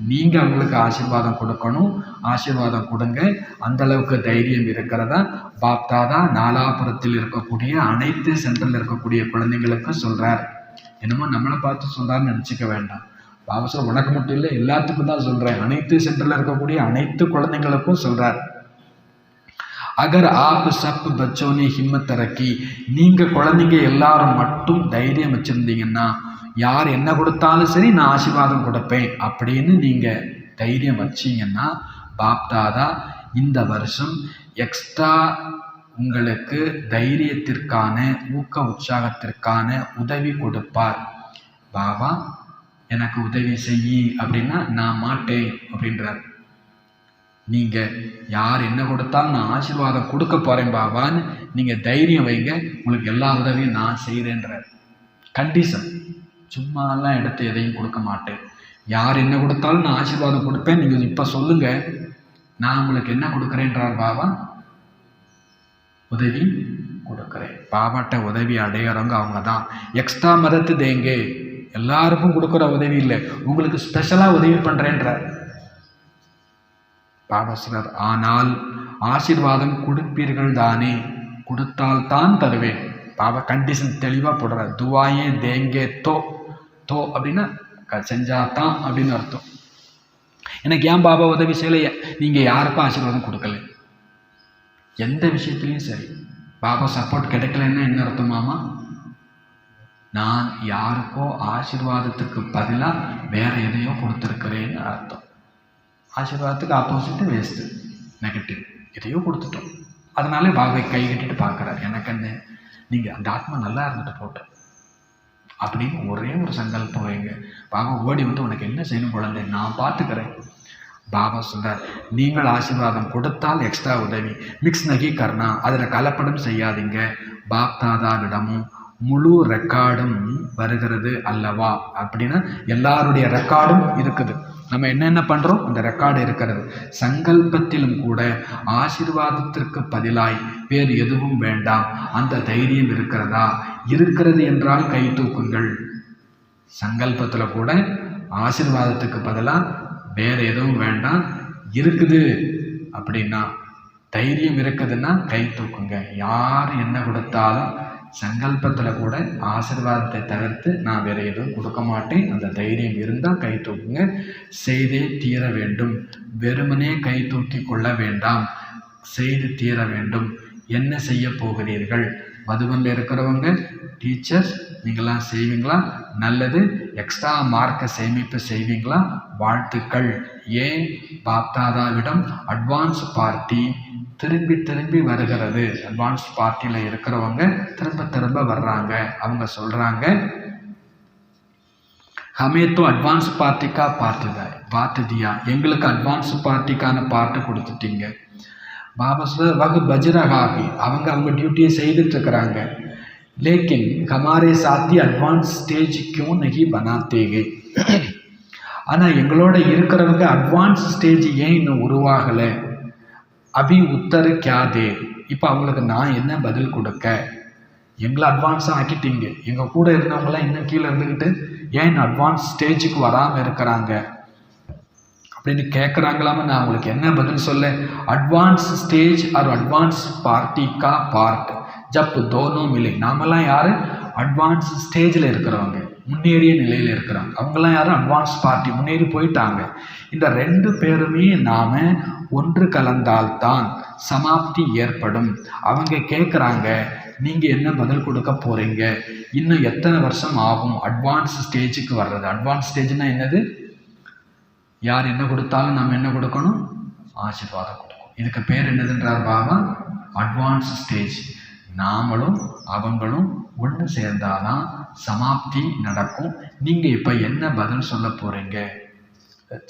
நீங்கள் அவங்களுக்கு ஆசீர்வாதம் கொடுக்கணும், ஆசீர்வாதம் கொடுங்க. அந்த அளவுக்கு தைரியம் இருக்கிறதா? பாப்தாதா நாலாபுரத்தில் இருக்கக்கூடிய அனைத்து சென்டரில் இருக்கக்கூடிய குழந்தைங்களுக்கு சொல்கிறார். என்னமோ நம்மளை பார்த்து சொல்கிறாருன்னு நினச்சிக்க வேண்டாம். பாபா சார் உனக்கு மட்டும் இல்லை, எல்லாத்துக்கும் தான் சொல்கிறேன். அனைத்து சென்டரில் இருக்கக்கூடிய அனைத்து குழந்தைங்களுக்கும் சொல்கிறார். அகர் ஆப் சப் பச்சோனி ஹிம்மத் ரக்கி, நீங்கள் குழந்தைங்க எல்லாரும் மட்டும் தைரியம் வச்சுருந்தீங்கன்னா, யார் என்ன கொடுத்தாலும் சரி நான் ஆசீர்வாதம் கொடுப்பேன் அப்படின்னு நீங்கள் தைரியம் வச்சிங்கன்னா, பாப்தாதா இந்த வருஷம் எக்ஸ்ட்ரா உங்களுக்கு தைரியத்திற்கான, ஊக்க உற்சாகத்திற்கான உதவி கொடுப்பார். பாபா எனக்கு உதவி செய்யி அப்படின்னா நான் மாட்டேன் அப்படின்றார். நீங்கள் யார் என்ன கொடுத்தாலும் நான் ஆசீர்வாதம் கொடுக்க போகிறேன் பாபான்னு நீங்கள் தைரியம் வைங்க, உங்களுக்கு எல்லா உதவியும் நான் செய்கிறேன்றார். கண்டிஷன், சும்மாலாம் எடுத்து எதையும் கொடுக்க மாட்டேன். யார் என்ன கொடுத்தாலும் நான் ஆசீர்வாதம் கொடுப்பேன், நீங்கள் இப்போ சொல்லுங்கள் நான் உங்களுக்கு என்ன கொடுக்குறேன்றார் பாபா. உதவி கொடுக்குறேன். பாபாட்ட உதவி அடையிறவங்க அவங்க தான். எக்ஸ்ட்ரா மதத்து தேங்க, எல்லாருக்கும் கொடுக்குற உதவி இல்லை, உங்களுக்கு ஸ்பெஷலாக உதவி பண்ணுறேன்றார் பாபா சொல்றார். ஆனால் ஆசீர்வாதம் கொடுப்பீர்கள் தானே, கொடுத்தால் தான் தருவேன். பாபா கண்டிஷன் தெளிவாக போடுறார். துவாயே தேங்கே தோ, தோ அப்படின்னா செஞ்சாதான் அப்படின்னு அர்த்தம். எனக்கு ஏன் பாபா உதவி செய்யலை? நீங்கள் யாருக்கும் ஆசீர்வாதம் கொடுக்கல, எந்த விஷயத்துலையும் சரி. பாபா சப்போர்ட் கிடைக்கலன்னா என்ன அர்த்தமாமா? நான் யாருக்கோ ஆசீர்வாதத்துக்கு பதிலாக வேற எதையோ கொடுத்துருக்கிறேன்னு அர்த்தம். ஆசீர்வாதத்துக்கு ஆப்போசிட்டு வேஸ்ட்டு, நெகட்டிவ், எதையோ கொடுத்துட்டோம். அதனாலே பாபாவை கை கட்டிட்டு பார்க்குறாரு. எனக்கு என்ன, நீங்கள் அந்த ஆத்மா நல்லா இருந்துட்டு போட்டோம் அப்படின்னு ஒரே ஒரு சங்கல்பம் வைங்க. பாபா ஓடி வந்து உனக்கு என்ன செய்யணும் குழந்தை, நான் பார்த்துக்கிறேன். பாபா சொல்றார், நீங்கள் ஆசீர்வாதம் கொடுத்தால் எக்ஸ்ட்ரா உதவி, மிக்ஸ் நகி கர்னா, அதில் கலப்படம் செய்யாதீங்க. பாப் தாதாவிடமும் முழு ரெக்கார்டும் வருகிறது அல்லவா அப்படின்னா எல்லாருடைய ரெக்கார்டும் இருக்குது. நம்ம என்னென்ன பண்ணுறோம் அந்த ரெக்கார்டு இருக்கிறது. சங்கல்பத்திலும் கூட ஆசீர்வாதத்திற்கு பதிலாய் வேறு எதுவும் வேண்டாம், அந்த தைரியம் இருக்கிறதா? இருக்கிறது என்றால் கை தூக்குங்கள். சங்கல்பத்தில் கூட ஆசீர்வாதத்துக்கு பதிலாக வேறு எதுவும் வேண்டாம், இருக்குது அப்படின்னா தைரியம் இருக்குதுன்னா கை தூக்குங்க. யார் என்ன கொடுத்தாலும் சங்கல்பத்தில் கூட ஆசீர்வாதத்தை தவிர்த்து நான் வேறு எதுவும் கொடுக்க மாட்டேன், அந்த தைரியம் இருந்தால் கை தூக்குங்க. செய்தே தீர வேண்டும், வெறுமனே கை தூக்கி கொள்ள வேண்டாம், செய்து தீர வேண்டும். என்ன செய்ய போகிறீர்கள்? மதுபனில் இருக்கிறவங்க டீச்சர்ஸ் நீங்களாம் செய்வீங்களா? நல்லது. எக்ஸ்ட்ரா மார்க்கை சேமிப்பு செய்வீங்களா? வாழ்த்துக்கள். ஏன் பாப்தாதாவிடம் அட்வான்ஸ் பார்ட்டி திரும்பி திரும்பி வருகிறது. அட்வான்ஸ் பார்ட்டியில் இருக்கிறவங்க திரும்ப திரும்ப வர்றாங்க. அவங்க சொல்கிறாங்க, ஹமே தோ அட்வான்ஸ் பார்ட்டிக்கா பார்த்து தியா, எங்களுக்கு அட்வான்ஸ் பார்ட்டிக்கான பார்ட்டு கொடுத்துட்டீங்க. பாபா சொல்ற வகு பஜ்ரகாகி, அவங்க டியூட்டியை செய்துட்டு இருக்கிறாங்க. லேக்கின் ஹமாரே சாத்தி அட்வான்ஸ் ஸ்டேஜ் கியூ நகி பனாத்தேகே, ஆனால் எங்களோட இருக்கிறவங்க அட்வான்ஸ் ஸ்டேஜ் ஏன் இன்னும் உருவாகலை? அபி உத்தர கியாதே, இப்போ அவங்களுக்கு நான் என்ன பதில் கொடுக்க? எங்களை அட்வான்ஸாக ஆக்கிட்டீங்க, எங்கள் கூட இருந்தவங்களாம் இன்னும் கீழே இருந்துக்கிட்டு ஏன் இன்னும் அட்வான்ஸ் ஸ்டேஜுக்கு வராமல் இருக்கிறாங்க அப்படின்னு கேட்குறாங்களாம நான் அவங்களுக்கு என்ன பதில் சொல்ல? Advance stage or advance party கா பார்ட் ஜப் தோனோ மிலே. நாமெல்லாம் யார்? அட்வான்ஸ் ஸ்டேஜில் இருக்கிறவங்க, முன்னேறிய நிலையில் இருக்கிறாங்க. அவங்கெல்லாம் யாரும் அட்வான்ஸ் பார்ட்டி, முன்னேறி போயிட்டாங்க. இந்த ரெண்டு பேருமே நாம் ஒன்று கலந்தால்தான் சமாப்தி ஏற்படும். அவங்க கேட்குறாங்க, நீங்கள் என்ன பதில் கொடுக்க போகிறீங்க? இன்னும் எத்தனை வருஷம் ஆகும் அட்வான்ஸ் ஸ்டேஜுக்கு வர்றது? அட்வான்ஸ் ஸ்டேஜ்னா என்னது? யார் என்ன கொடுத்தாலும் நம்ம என்ன கொடுக்கணும்? ஆசீர்வாதம் கொடுக்கணும். இதுக்கு பேர் என்னதுன்றார் பாபா? Advance stage. நாமளும் அவங்களும் ஒன்று சேர்ந்தாதான் சமாப்தி நடக்கும். நீங்கள் இப்போ என்ன பதில் சொல்ல போகிறீங்க?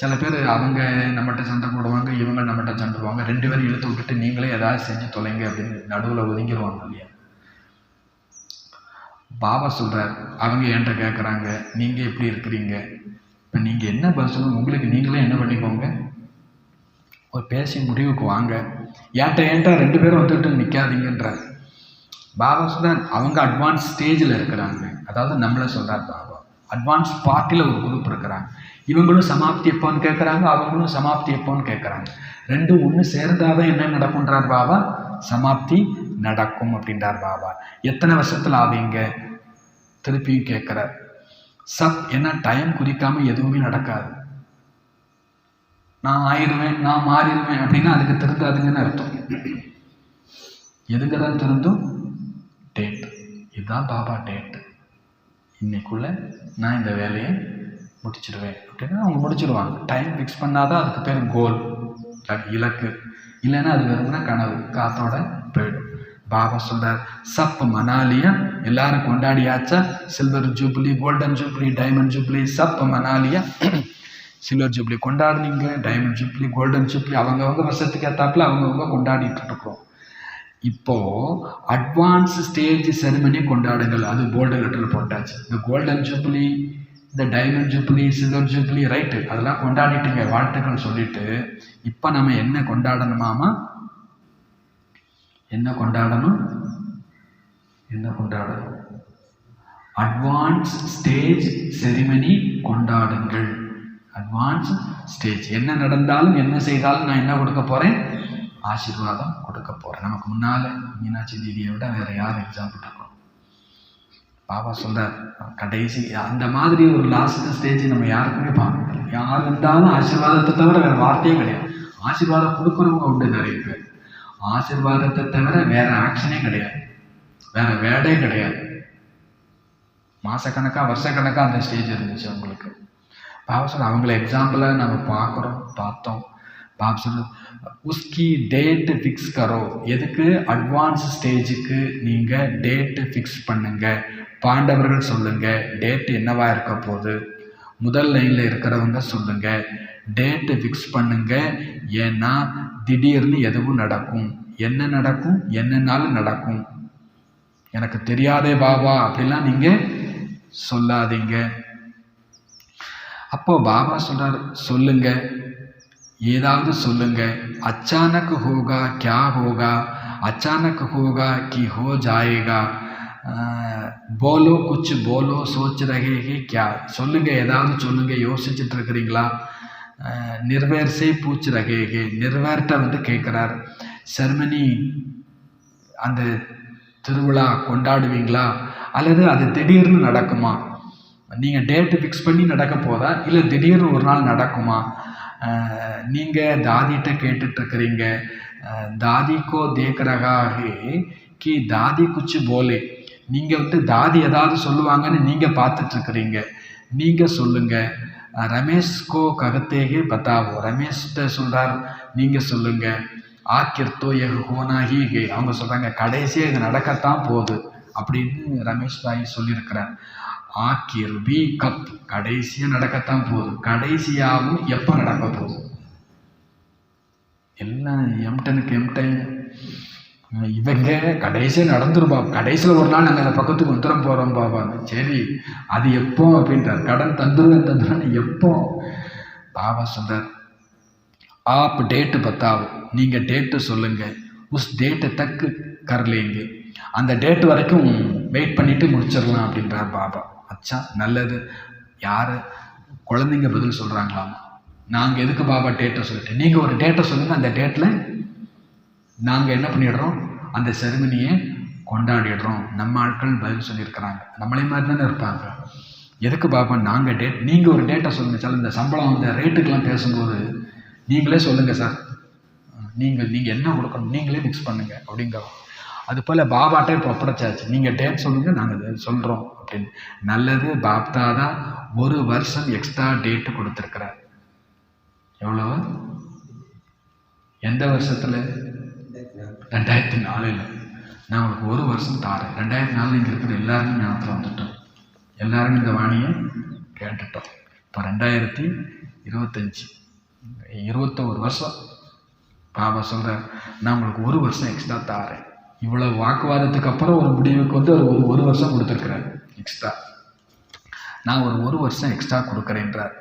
சில பேர் அவங்க நம்மகிட்ட சண்டை போடுவாங்க, இவங்க நம்மகிட்ட சண்டை போடுவாங்க, ரெண்டு பேரும் இழுத்து விட்டுட்டு நீங்களே ஏதாவது செஞ்சு தொலைங்க அப்படின்னு நடுவில் ஒதுங்கிடுவாங்க இல்லையா? பாபா சொல்கிறார், அவங்க என்கிட்ட கேட்குறாங்க, நீங்கள் எப்படி இருக்கிறீங்க? இப்போ நீங்கள் என்ன பதில் சொல்லுங்க, உங்களுக்கு நீங்களே என்ன பண்ணிக்கோங்க, ஒரு பேசி முடிவுக்கு வாங்க. ஏன்ட்ட ரெண்டு பேரும் வந்துட்டு நிற்காதீங்கன்றார் பாபா. சொல்கிறார் அவங்க அட்வான்ஸ் ஸ்டேஜில் இருக்கிறாங்க, அதாவது நம்மளை சொல்கிறார் பாபா. அட்வான்ஸ் பார்ட்டியில் ஒரு குரூப் இருக்கிறாங்க. இவங்களும் சமாப்தி எப்போன்னு கேட்குறாங்க, அவங்களும் சமாப்தி எப்போன்னு கேட்குறாங்க. ரெண்டும் ஒன்று சேர்ந்தாதான் என்ன நடக்கும்ன்றார் பாபா? சமாப்தி நடக்கும் அப்படின்றார் பாபா. எத்தனை வருஷத்தில் ஆவீங்க? திருப்பியும் கேட்குறார். சப் என்ன டைம் குறிக்காமல் எதுவுமே நடக்காது. நான் ஆயிடுவேன், நான் மாறிடுவேன் அப்படின்னா அதுக்கு திருந்தாதுங்கன்னு அர்த்தம். எதுங்க தான் திருந்தும்? டேட். இதுதான் பாபா டேட்டு. இன்னைக்குள்ளே நான் இந்த வேலையை முடிச்சிடுவேன் அப்படின்னா அவங்க முடிச்சிடுவாங்க. டைம் ஃபிக்ஸ் பண்ணாதான் அதுக்கு பேர் கோல், இலக்கு. இல்லைன்னா அது வெறும்னா கனவு, காத்தோட போயிடும். பாபா சொல்கிறார், சப் மனாலியா, எல்லாரும் கொண்டாடியாச்சா? Silver jubilee, golden jubilee, diamond jubilee, சப் மனாலியா. சில்வர் ஜூப்ளி கொண்டாடுனீங்க, டைமண்ட் ஜூப்ளி, கோல்டன் ஜூப்ளி அவங்கவுங்க வருஷத்துக்கு ஏற்றாப்புல அவங்கவுங்க கொண்டாடிட்டு இருக்கிறோம். இப்போது அட்வான்ஸ் ஸ்டேஜ் செரிமனி கொண்டாடுங்கள், அது கோல்டு லெட்டரில் போட்டாச்சு. இந்த கோல்டன் ஜூப்ளி, இந்த diamond jubilee, silver jubilee, right, அதெல்லாம் கொண்டாடிட்டுங்க, வாழ்த்துக்கள் சொல்லிட்டு இப்போ நம்ம என்ன கொண்டாடணுமாமா? என்ன கொண்டாடணும்? அட்வான்ஸ் ஸ்டேஜ் செரிமனி கொண்டாடுங்கள். அட்வான்ஸ் ஸ்டேஜ் என்ன நடந்தாலும் என்ன செய்தாலும் நான் என்ன கொடுக்க போகிறேன்? ஆசீர்வாதம் கொடுக்க போகிறேன். நமக்கு முன்னால் மீனாட்சி தீதியை விட வேறு யார் எக்ஸாம்பிள் இருக்கணும்? பாபா சொல்கிறார், கடைசி அந்த மாதிரி ஒரு லாஸ்ட் ஸ்டேஜ் நம்ம யாருக்குமே பார்க்கல. யார் இருந்தாலும் ஆசீர்வாதத்தை தவிர வேறு வார்த்தையே கிடையாது. ஆசீர்வாதம் கொடுக்குறவங்க உண்டு நிறைய பேர். ஆசீர்வாதத்தை தவிர வேறு ஆக்ஷனே கிடையாது, வேறு வேர்டே கிடையாது. மாதக்கணக்காக வருஷக்கணக்காக அந்த ஸ்டேஜ் இருந்துச்சு அவங்களுக்கு. பாபா சொல்ல அவங்கள எக்ஸாம்பிளாக நம்ம பார்த்தோம். பாபா சொல்ல உஸ்கி டேட்டு ஃபிக்ஸ் கரோ. எதுக்கு? அட்வான்ஸ் ஸ்டேஜுக்கு நீங்கள் டேட்டு ஃபிக்ஸ் பண்ணுங்கள். பாண்டவர்கள் சொல்லுங்கள் டேட்டு என்னவா இருக்க போகுது. முதல் லைனில் இருக்கிறவங்க சொல்லுங்கள் டேட்டு ஃபிக்ஸ் பண்ணுங்க. ஏன்னா திடீர்னு எதுவும் நடக்கும். என்ன நடக்கும்? என்னன்னாலும் நடக்கும். எனக்கு தெரியாதே பாபா அப்படிலாம் நீங்கள் சொல்லாதீங்க. அப்போ பாபா சொல்றாரு, சொல்லுங்க, ஏதாவது சொல்லுங்க. அச்சானக் ஹோகா கியா ஹோகா, அச்சானக் ஹோகா கி ஹோ ஜாயேகா, போலோ குச் போலோ சோச் ரகே கியா, சொல்லுங்க, ஏதாவது சொல்லுங்க, யோசிச்சுட்டு இருக்கிறீங்களா? நிர்வேர்சே பூச் ரகே, நிர்வேர்ட்ட கேட்குறார், செர்மனி அந்த திருவிழா கொண்டாடுவீங்களா அல்லது அது திடீர்னு நடக்குமா? நீங்கள் டேட்டு ஃபிக்ஸ் பண்ணி நடக்க போதா இல்லை திடீர்னு ஒரு நாள் நடக்குமா? நீங்கள் தாதிகிட்ட கேட்டுட்ருக்கிறீங்க, தாதிக்கோ தேக் ரகா ஹே கி தாதி குச்சு போலே, நீங்கள் தாதி ஏதாவது சொல்லுவாங்கன்னு நீங்கள் பார்த்துட்ருக்கிறீங்க. நீங்கள் சொல்லுங்கள். ரமேஷ்கோ ககத்தேகே பத்தாவோ, ரமேஷ்கிட்ட சொல்கிறார், நீங்கள் சொல்லுங்கள். ஆக்கிர்த்தோ எக ஹோனாகி ஹே, அவங்க சொல்கிறாங்க கடைசியாக இது நடக்கத்தான் போகுது அப்படின்னு ரமேஷ் பாய் சொல்லியிருக்கிறார். ஆக்கிர் பி கப், கடைசியாக நடக்கத்தான் போகுது. கடைசியாகவும் எப்போ நடக்க போகுது? எல்லாம் எம்டனுக்கு எம்டன். இவங்க கடைசியாக நடந்துரும் பாபா, கடைசியில் ஒரு நாள் நாங்கள் அந்த பக்கத்துக்கு வந்துடும் போகிறோம் பாபா. சரி, அது எப்போ அப்படின்றார். கடன் தந்துருவேன் எப்போ? பாபா சொல்கிறார், आप डेट बताओ, நீங்கள் டேட்டு சொல்லுங்கள். உஸ் டேட்டை தக்கு கரலேங்க, அந்த டேட்டு வரைக்கும் வெயிட் பண்ணிவிட்டு முடிச்சிடலாம் அப்படின்றார் பாபா. அச்சா, நல்லது. யார்? குழந்தைங்க பதில் சொல்கிறாங்களாம். நாங்கள் எதுக்கு பாபா டேட்டை சொல்லிட்டு, நீங்கள் ஒரு டேட்டை சொல்லுங்கள், அந்த டேட்டில் நாங்கள் என்ன பண்ணிடுறோம், அந்த செரிமனியை கொண்டாடிடுறோம். நம்ம ஆட்கள் பதில் சொல்லியிருக்கிறாங்க, நம்மளே மாதிரி தானே இருப்பாங்க. எதுக்கு பாபா நாங்கள் டேட், நீங்கள் ஒரு டேட்டை சொல்லுங்கள் சார். இந்த சம்பளம் அந்த ரேட்டுக்கெலாம் பேசும்போது நீங்களே சொல்லுங்கள் சார், நீங்கள் என்ன கொடுக்கணும் நீங்களே ஃபிக்ஸ் பண்ணுங்கள் அப்படிங்கிறோம். அதுபோல் பாபாட்டே இப்போ ஒப்படைச்சாச்சு, நீங்கள் டேட் சொல்லுங்கள், நாங்கள் சொல்கிறோம் அப்படின்னு. நல்லது. பாப்தாதா ஒரு வருஷம் எக்ஸ்ட்ரா டேட்டு கொடுத்துருக்குறார். எவ்வளோ? எந்த வருஷத்தில்? 2004. நான் உங்களுக்கு ஒரு வருஷம் தாரேன். 2004 இங்கே இருக்கிற எல்லாருமே ஞாபகத்தில் வந்துட்டோம், எல்லாரும் இந்த வாணியை கேட்டுட்டோம். இப்போ 2025, 21 வருஷம் பாபா சொல்கிறார், நான் உங்களுக்கு ஒரு வருஷம் எக்ஸ்ட்ரா தாரேன். இவ்வளோ வாக்குவாதத்துக்கு அப்புறம் ஒரு முடிவுக்கு ஒரு வருஷம் கொடுத்துருக்குறார் எக்ஸ்ட்ரா. நான் ஒரு வருஷம் எக்ஸ்ட்ரா கொடுக்குறேன்றார்.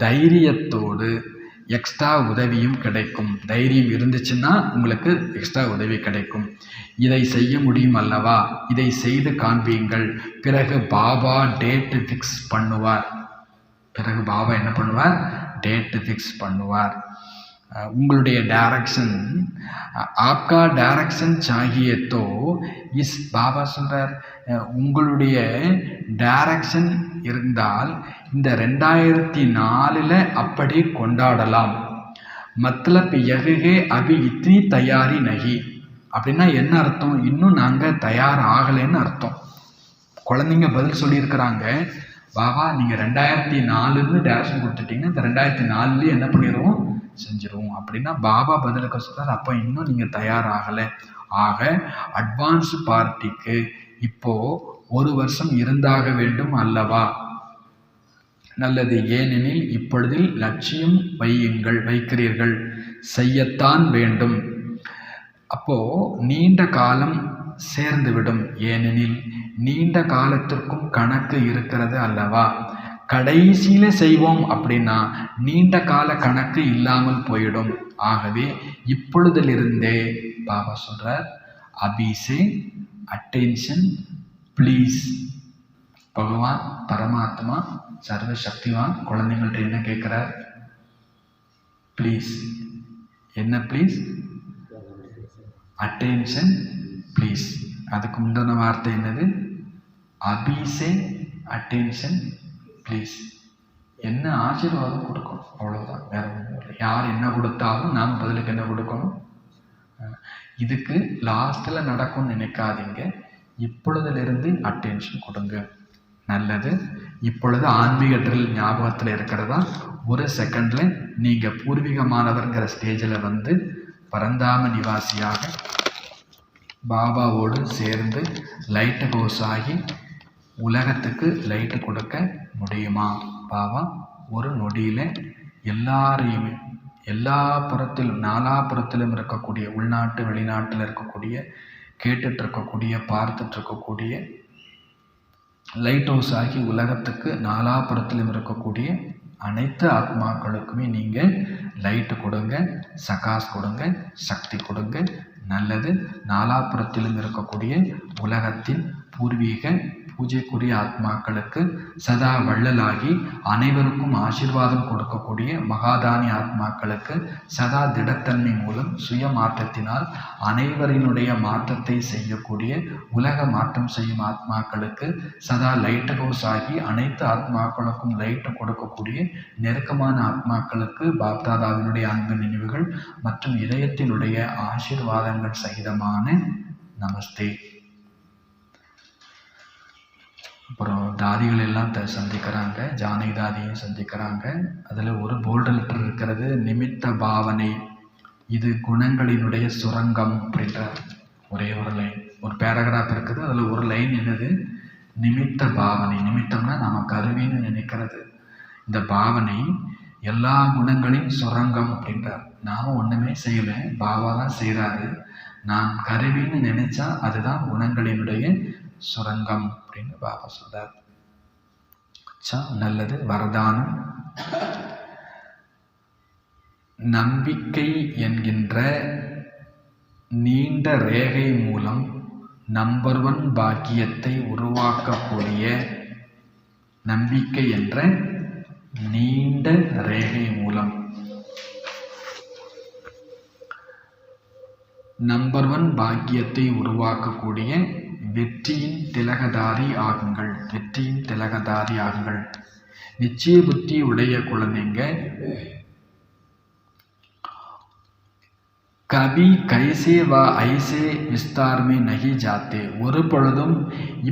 தைரியத்தோடு எக்ஸ்ட்ரா உதவியும் கிடைக்கும். தைரியம் இருந்துச்சுன்னா உங்களுக்கு எக்ஸ்ட்ரா உதவி கிடைக்கும். இதை செய்ய முடியும் அல்லவா, இதை செய்து காண்பீங்கள். பிறகு பாபா டேட்டு ஃபிக்ஸ் பண்ணுவார். பிறகு பாபா என்ன பண்ணுவார்? டேட்டு ஃபிக்ஸ் பண்ணுவார். உங்களுடைய direction, ஆப்கா direction சாகியே though is, Baba சொல்கிறார், உங்களுடைய டைரக்ஷன் இருந்தால் இந்த 2004 அப்படி கொண்டாடலாம். மத்லப் யஹே அபி இத்னி தயாரி நகி, அப்படின்னா என்ன அர்த்தம்? இன்னும் நாங்கள் தயார் ஆகலைன்னு அர்த்தம். குழந்தைங்க பதில் சொல்லியிருக்கிறாங்க, பாபா நீங்கள் 2004 டேரக்ஷன் கொடுத்துட்டீங்கன்னா இந்த 2004 என்ன பண்ணிடுவோம், செஞ்சிருவோம் அப்படின்னா பாபா பதிலுக்கு சொல்கிறார், அப்போ இன்னும் நீங்கள் தயாராகலை. ஆக அட்வான்ஸ் பார்ட்டிக்கு இப்போது ஒரு வருஷம் இருந்தாக வேண்டும் அல்லவா? நல்லது. ஏனெனில் இப்பொழுதில் லட்சியம் வைக்கிறீர்கள், செய்யத்தான் வேண்டும். அப்போது நீண்ட காலம் சேர்ந்துவிடும். ஏனெனில் நீண்ட காலத்திற்கும் கணக்கு இருக்கிறது அல்லவா? கடைசியில் செய்வோம் அப்படின்னா நீண்ட கால கணக்கு இல்லாமல் போயிடும். ஆகவே இப்பொழுதிலிருந்தே பாபா சொல்கிறார், அபிசே அட்டென்ஷன் ப்ளீஸ். பகவான் பரமாத்மா சர்வசக்திவான் குழந்தைங்கள்ட்ட என்ன கேட்குறார்? ப்ளீஸ். என்ன ப்ளீஸ்? Attention please. அதுக்கு முந்தின வார்த்தை என்னது? அபிசே அட்டென்ஷன் ப்ளீஸ். என்ன ஆசீர்வாதம் கொடுக்கணும், அவ்வளோதான், வேற ஒன்றும் இல்லை. யார் என்ன கொடுத்தாலும் நாம் பதிலுக்கு என்ன கொடுக்கணும். இதுக்கு லாஸ்ட்டில் நடக்கும்னு நினைக்காதீங்க. இப்பொழுதிலிருந்து அட்டென்ஷன் கொடுங்க. நல்லது. இப்பொழுது ஆன்மீக ட்ரில் ஞாபகத்தில் இருக்கிறதா? ஒரு செகண்டில் நீங்கள் பூர்வீகமானவர்கிற ஸ்டேஜில் வந்து பரந்தாம நிவாசியாக பாபாவோடு சேர்ந்து லைட்டு ஹவுஸ் ஆகி உலகத்துக்கு லைட்டு கொடுக்க முடியுமா? பாபா ஒரு நொடியில் எல்லாரையுமே எல்லா புறத்திலும் நாலாபுறத்திலும் இருக்கக்கூடிய உள்நாட்டு வெளிநாட்டில் இருக்கக்கூடிய கேட்டுட்டு இருக்கக்கூடிய பார்த்துட்டு இருக்கக்கூடிய லைட் ஹவுஸ் ஆகி உலகத்துக்கு நாலாபுறத்திலும் இருக்கக்கூடிய அனைத்து ஆத்மாக்களுக்குமே நீங்கள் லைட்டு கொடுங்க, சகாஸ் கொடுங்க, சக்தி கொடுங்க. நல்லது. நாலாபுறத்திலும் இருக்கக்கூடிய உலகத்தின் பூர்வீக பூஜைக்குரிய ஆத்மாக்களுக்கு சதா வள்ளலாகி அனைவருக்கும் ஆசீர்வாதம் கொடுக்கக்கூடிய மகாதானி ஆத்மாக்களுக்கு சதா திடத்தன்மை மூலம் சுய மாற்றத்தினால் அனைவரினுடைய மாற்றத்தை செய்யக்கூடிய உலக மாற்றம் செய்யும் ஆத்மாக்களுக்கு சதா லைட் ஹவுஸ் ஆகி அனைத்து ஆத்மாக்களுக்கும் லைட்டு கொடுக்கக்கூடிய நெருக்கமான ஆத்மாக்களுக்கு பாப்தாதாவினுடைய அன்பு நினைவுகள் மற்றும் இதயத்தினுடைய ஆசீர்வாதங்கள் சகிதமான நமஸ்தே. அப்புறம் தாதிகள் எல்லாம் சந்திக்கிறாங்க, ஜானகி தாதியும் சந்திக்கிறாங்க. அதில் ஒரு போல்டு லெட்டர் இருக்கிறது, நிமித்த பாவனை, இது குணங்களினுடைய சுரங்கம் அப்படின்ற ஒரே ஒரு லைன், ஒரு பேராகிராஃப் இருக்குது. அதில் ஒரு லைன் என்னது, நிமித்த பாவனை. நிமித்தம்னா நம்ம கருவின்னு நினைக்கிறது. இந்த பாவனை எல்லா குணங்களின் சுரங்கம் அப்படின்றார். நாம் ஒன்றுமே செய்யலை, பாபா தான் செய்கிறாரு. நான் கருவின்னு நினைச்சா அதுதான் குணங்களினுடைய சுரங்கம் அப்படின்னு பாபா சொல்றார். நல்லது. வரதானம். நம்பிக்கை என்கின்ற நீண்ட ரேகை மூலம் நம்பர் 1 பாக்கியத்தை உருவாக்கக்கூடிய, நம்பிக்கை என்ற நீண்ட ரேகை மூலம் நம்பர் 1 பாக்கியத்தை உருவாக்கக்கூடிய வெற்றியின் திலகதாரி ஆகுங்கள். வெற்றியின் திலகதாரி ஆகுங்கள். நிச்சய புத்தி உடைய குழந்தைங்க, கபி கைசே வா ஐசே விஸ்தாரமே நகி ஜாத்தே, ஒரு பொழுதும்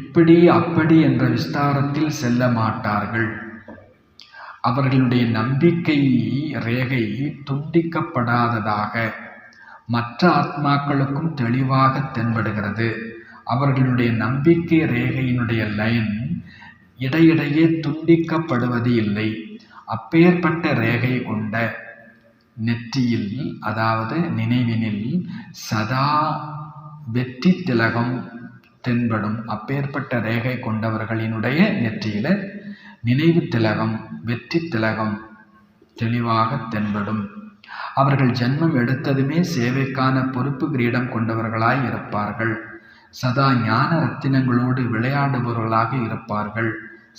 இப்படி அப்படி என்ற விஸ்தாரத்தில் செல்ல மாட்டார்கள். அவர்களுடைய நம்பிக்கை ரேகை துண்டிக்கப்படாததாக மற்ற ஆத்மாக்களுக்கும் தெளிவாக தென்படுகிறது. அவர்களுடைய நம்பிக்கை ரேகையினுடைய லைன் இடையிடையே துண்டிக்கப்படுவது இல்லை. அப்பேற்பட்ட ரேகை கொண்ட நெற்றியில், அதாவது நினைவினில் சதா வெற்றி திலகம் தென்படும். அப்பேற்பட்ட ரேகை கொண்டவர்களினுடைய நெற்றியில நினைவு திலகம், வெற்றி திலகம் தெளிவாக தென்படும். அவர்கள் ஜென்மம் எடுத்ததுமே சேவைக்கான பொறுப்பு கிரீடம் கொண்டவர்களாய் இருப்பார்கள். சதா ஞான ரத்தினங்களோடு விளையாடுபவர்களாக இருப்பார்கள்.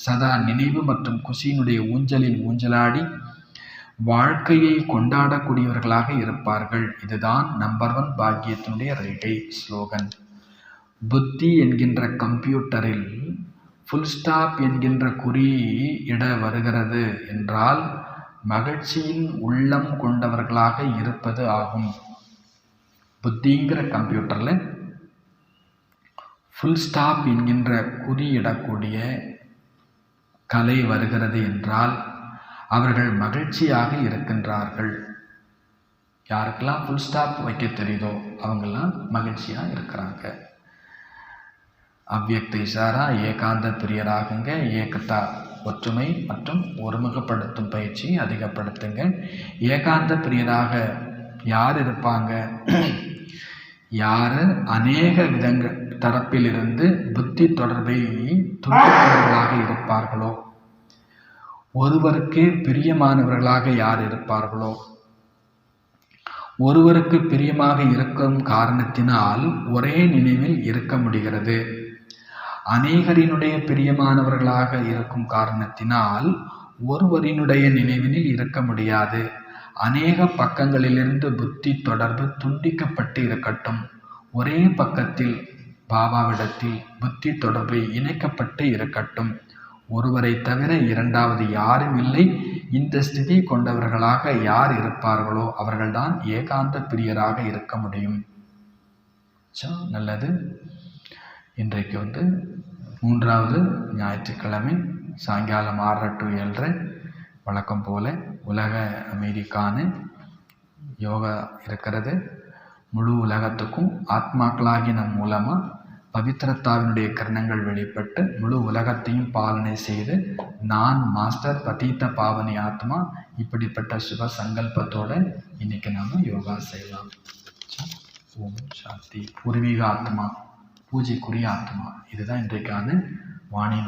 சதா நினைவு மற்றும் குஷியினுடைய ஊஞ்சலில் ஊஞ்சலாடி வாழ்க்கையை கொண்டாடக்கூடியவர்களாக இருப்பார்கள். இதுதான் நம்பர் 1 பாக்கியத்தினுடைய ரேகை. ஸ்லோகன். புத்தி என்கின்ற கம்ப்யூட்டரில் ஃபுல் ஸ்டாப் என்கின்ற குறியிட வருகிறது என்றால் மகிழ்ச்சியின் உள்ளம் கொண்டவர்களாக இருப்பது ஆகும். புத்திங்கிற கம்ப்யூட்டரில் ஃபுல் ஸ்டாப் என்கின்ற குறியிடக்கூடிய கலை வருகிறது என்றால் அவர்கள் மகிழ்ச்சியாக இருக்கின்றார்கள். யாருக்கெல்லாம் ஃபுல் ஸ்டாப் வைக்க தெரியுதோ அவங்கெல்லாம் மகிழ்ச்சியாக இருக்கிறாங்க. அவ்வியக்த இஷாரா, ஏகாந்த பிரியராகுங்க. ஏகத்தா, ஒற்றுமை மற்றும் ஒருமுகப்படுத்தும் பயிற்சி அதிகப்படுத்துங்க. ஏகாந்த பிரியராக யார் இருப்பாங்க? யார் அநேக விதங்கள் தரப்பிலிருந்து புத்தி தொடர்பை துண்டிப்பவர்களாக இருப்பார்களோ, ஒருவருக்கே பிரியமானவர்களாக யார் இருப்பார்களோ, ஒருவருக்கு பிரியமாக இருக்கும் காரணத்தினால் ஒரே நினைவில் இருக்க முடிகிறது. அநேகரினுடைய பிரியமானவர்களாக இருக்கும் காரணத்தினால் ஒருவரினுடைய நினைவினில் இருக்க முடியாது. அநேக பக்கங்களிலிருந்து புத்தி தொடர்பு துண்டிக்கப்பட்டு இருக்கட்டும். ஒரே பக்கத்தில் பாபாவிடத்தில் புத்தி தொடர்பை இணைக்கப்பட்டு இருக்கட்டும். ஒருவரை தவிர இரண்டாவது யாரும் இல்லை. இந்த ஸ்திதி கொண்டவர்களாக யார் இருப்பார்களோ அவர்கள்தான் ஏகாந்த பிரியராக இருக்க முடியும். நல்லது. இன்றைக்கு 3வது ஞாயிற்றுக்கிழமை சாயங்காலம் 6 to 7 வழக்கம் போல உலக அமைதிக்கான யோகா இருக்கிறது. முழு உலகத்துக்கும் ஆத்மாக்களாகி நம் மூலமாக பவித்ரத்தாவினுடைய கிரணங்கள் வெளிப்பட்டு முழு உலகத்தையும் பாலனை செய்து நான் மாஸ்டர் பதீத்த பாவனி ஆத்மா, இப்படிப்பட்ட சுப சங்கல்பத்தோட இன்னைக்கு நாம யோகா செய்யலாம். ஓம் சாந்தி. பூர்வீக ஆத்மா, பூஜைக்குரிய ஆத்மா, இதுதான் இன்றைக்கான வாணி.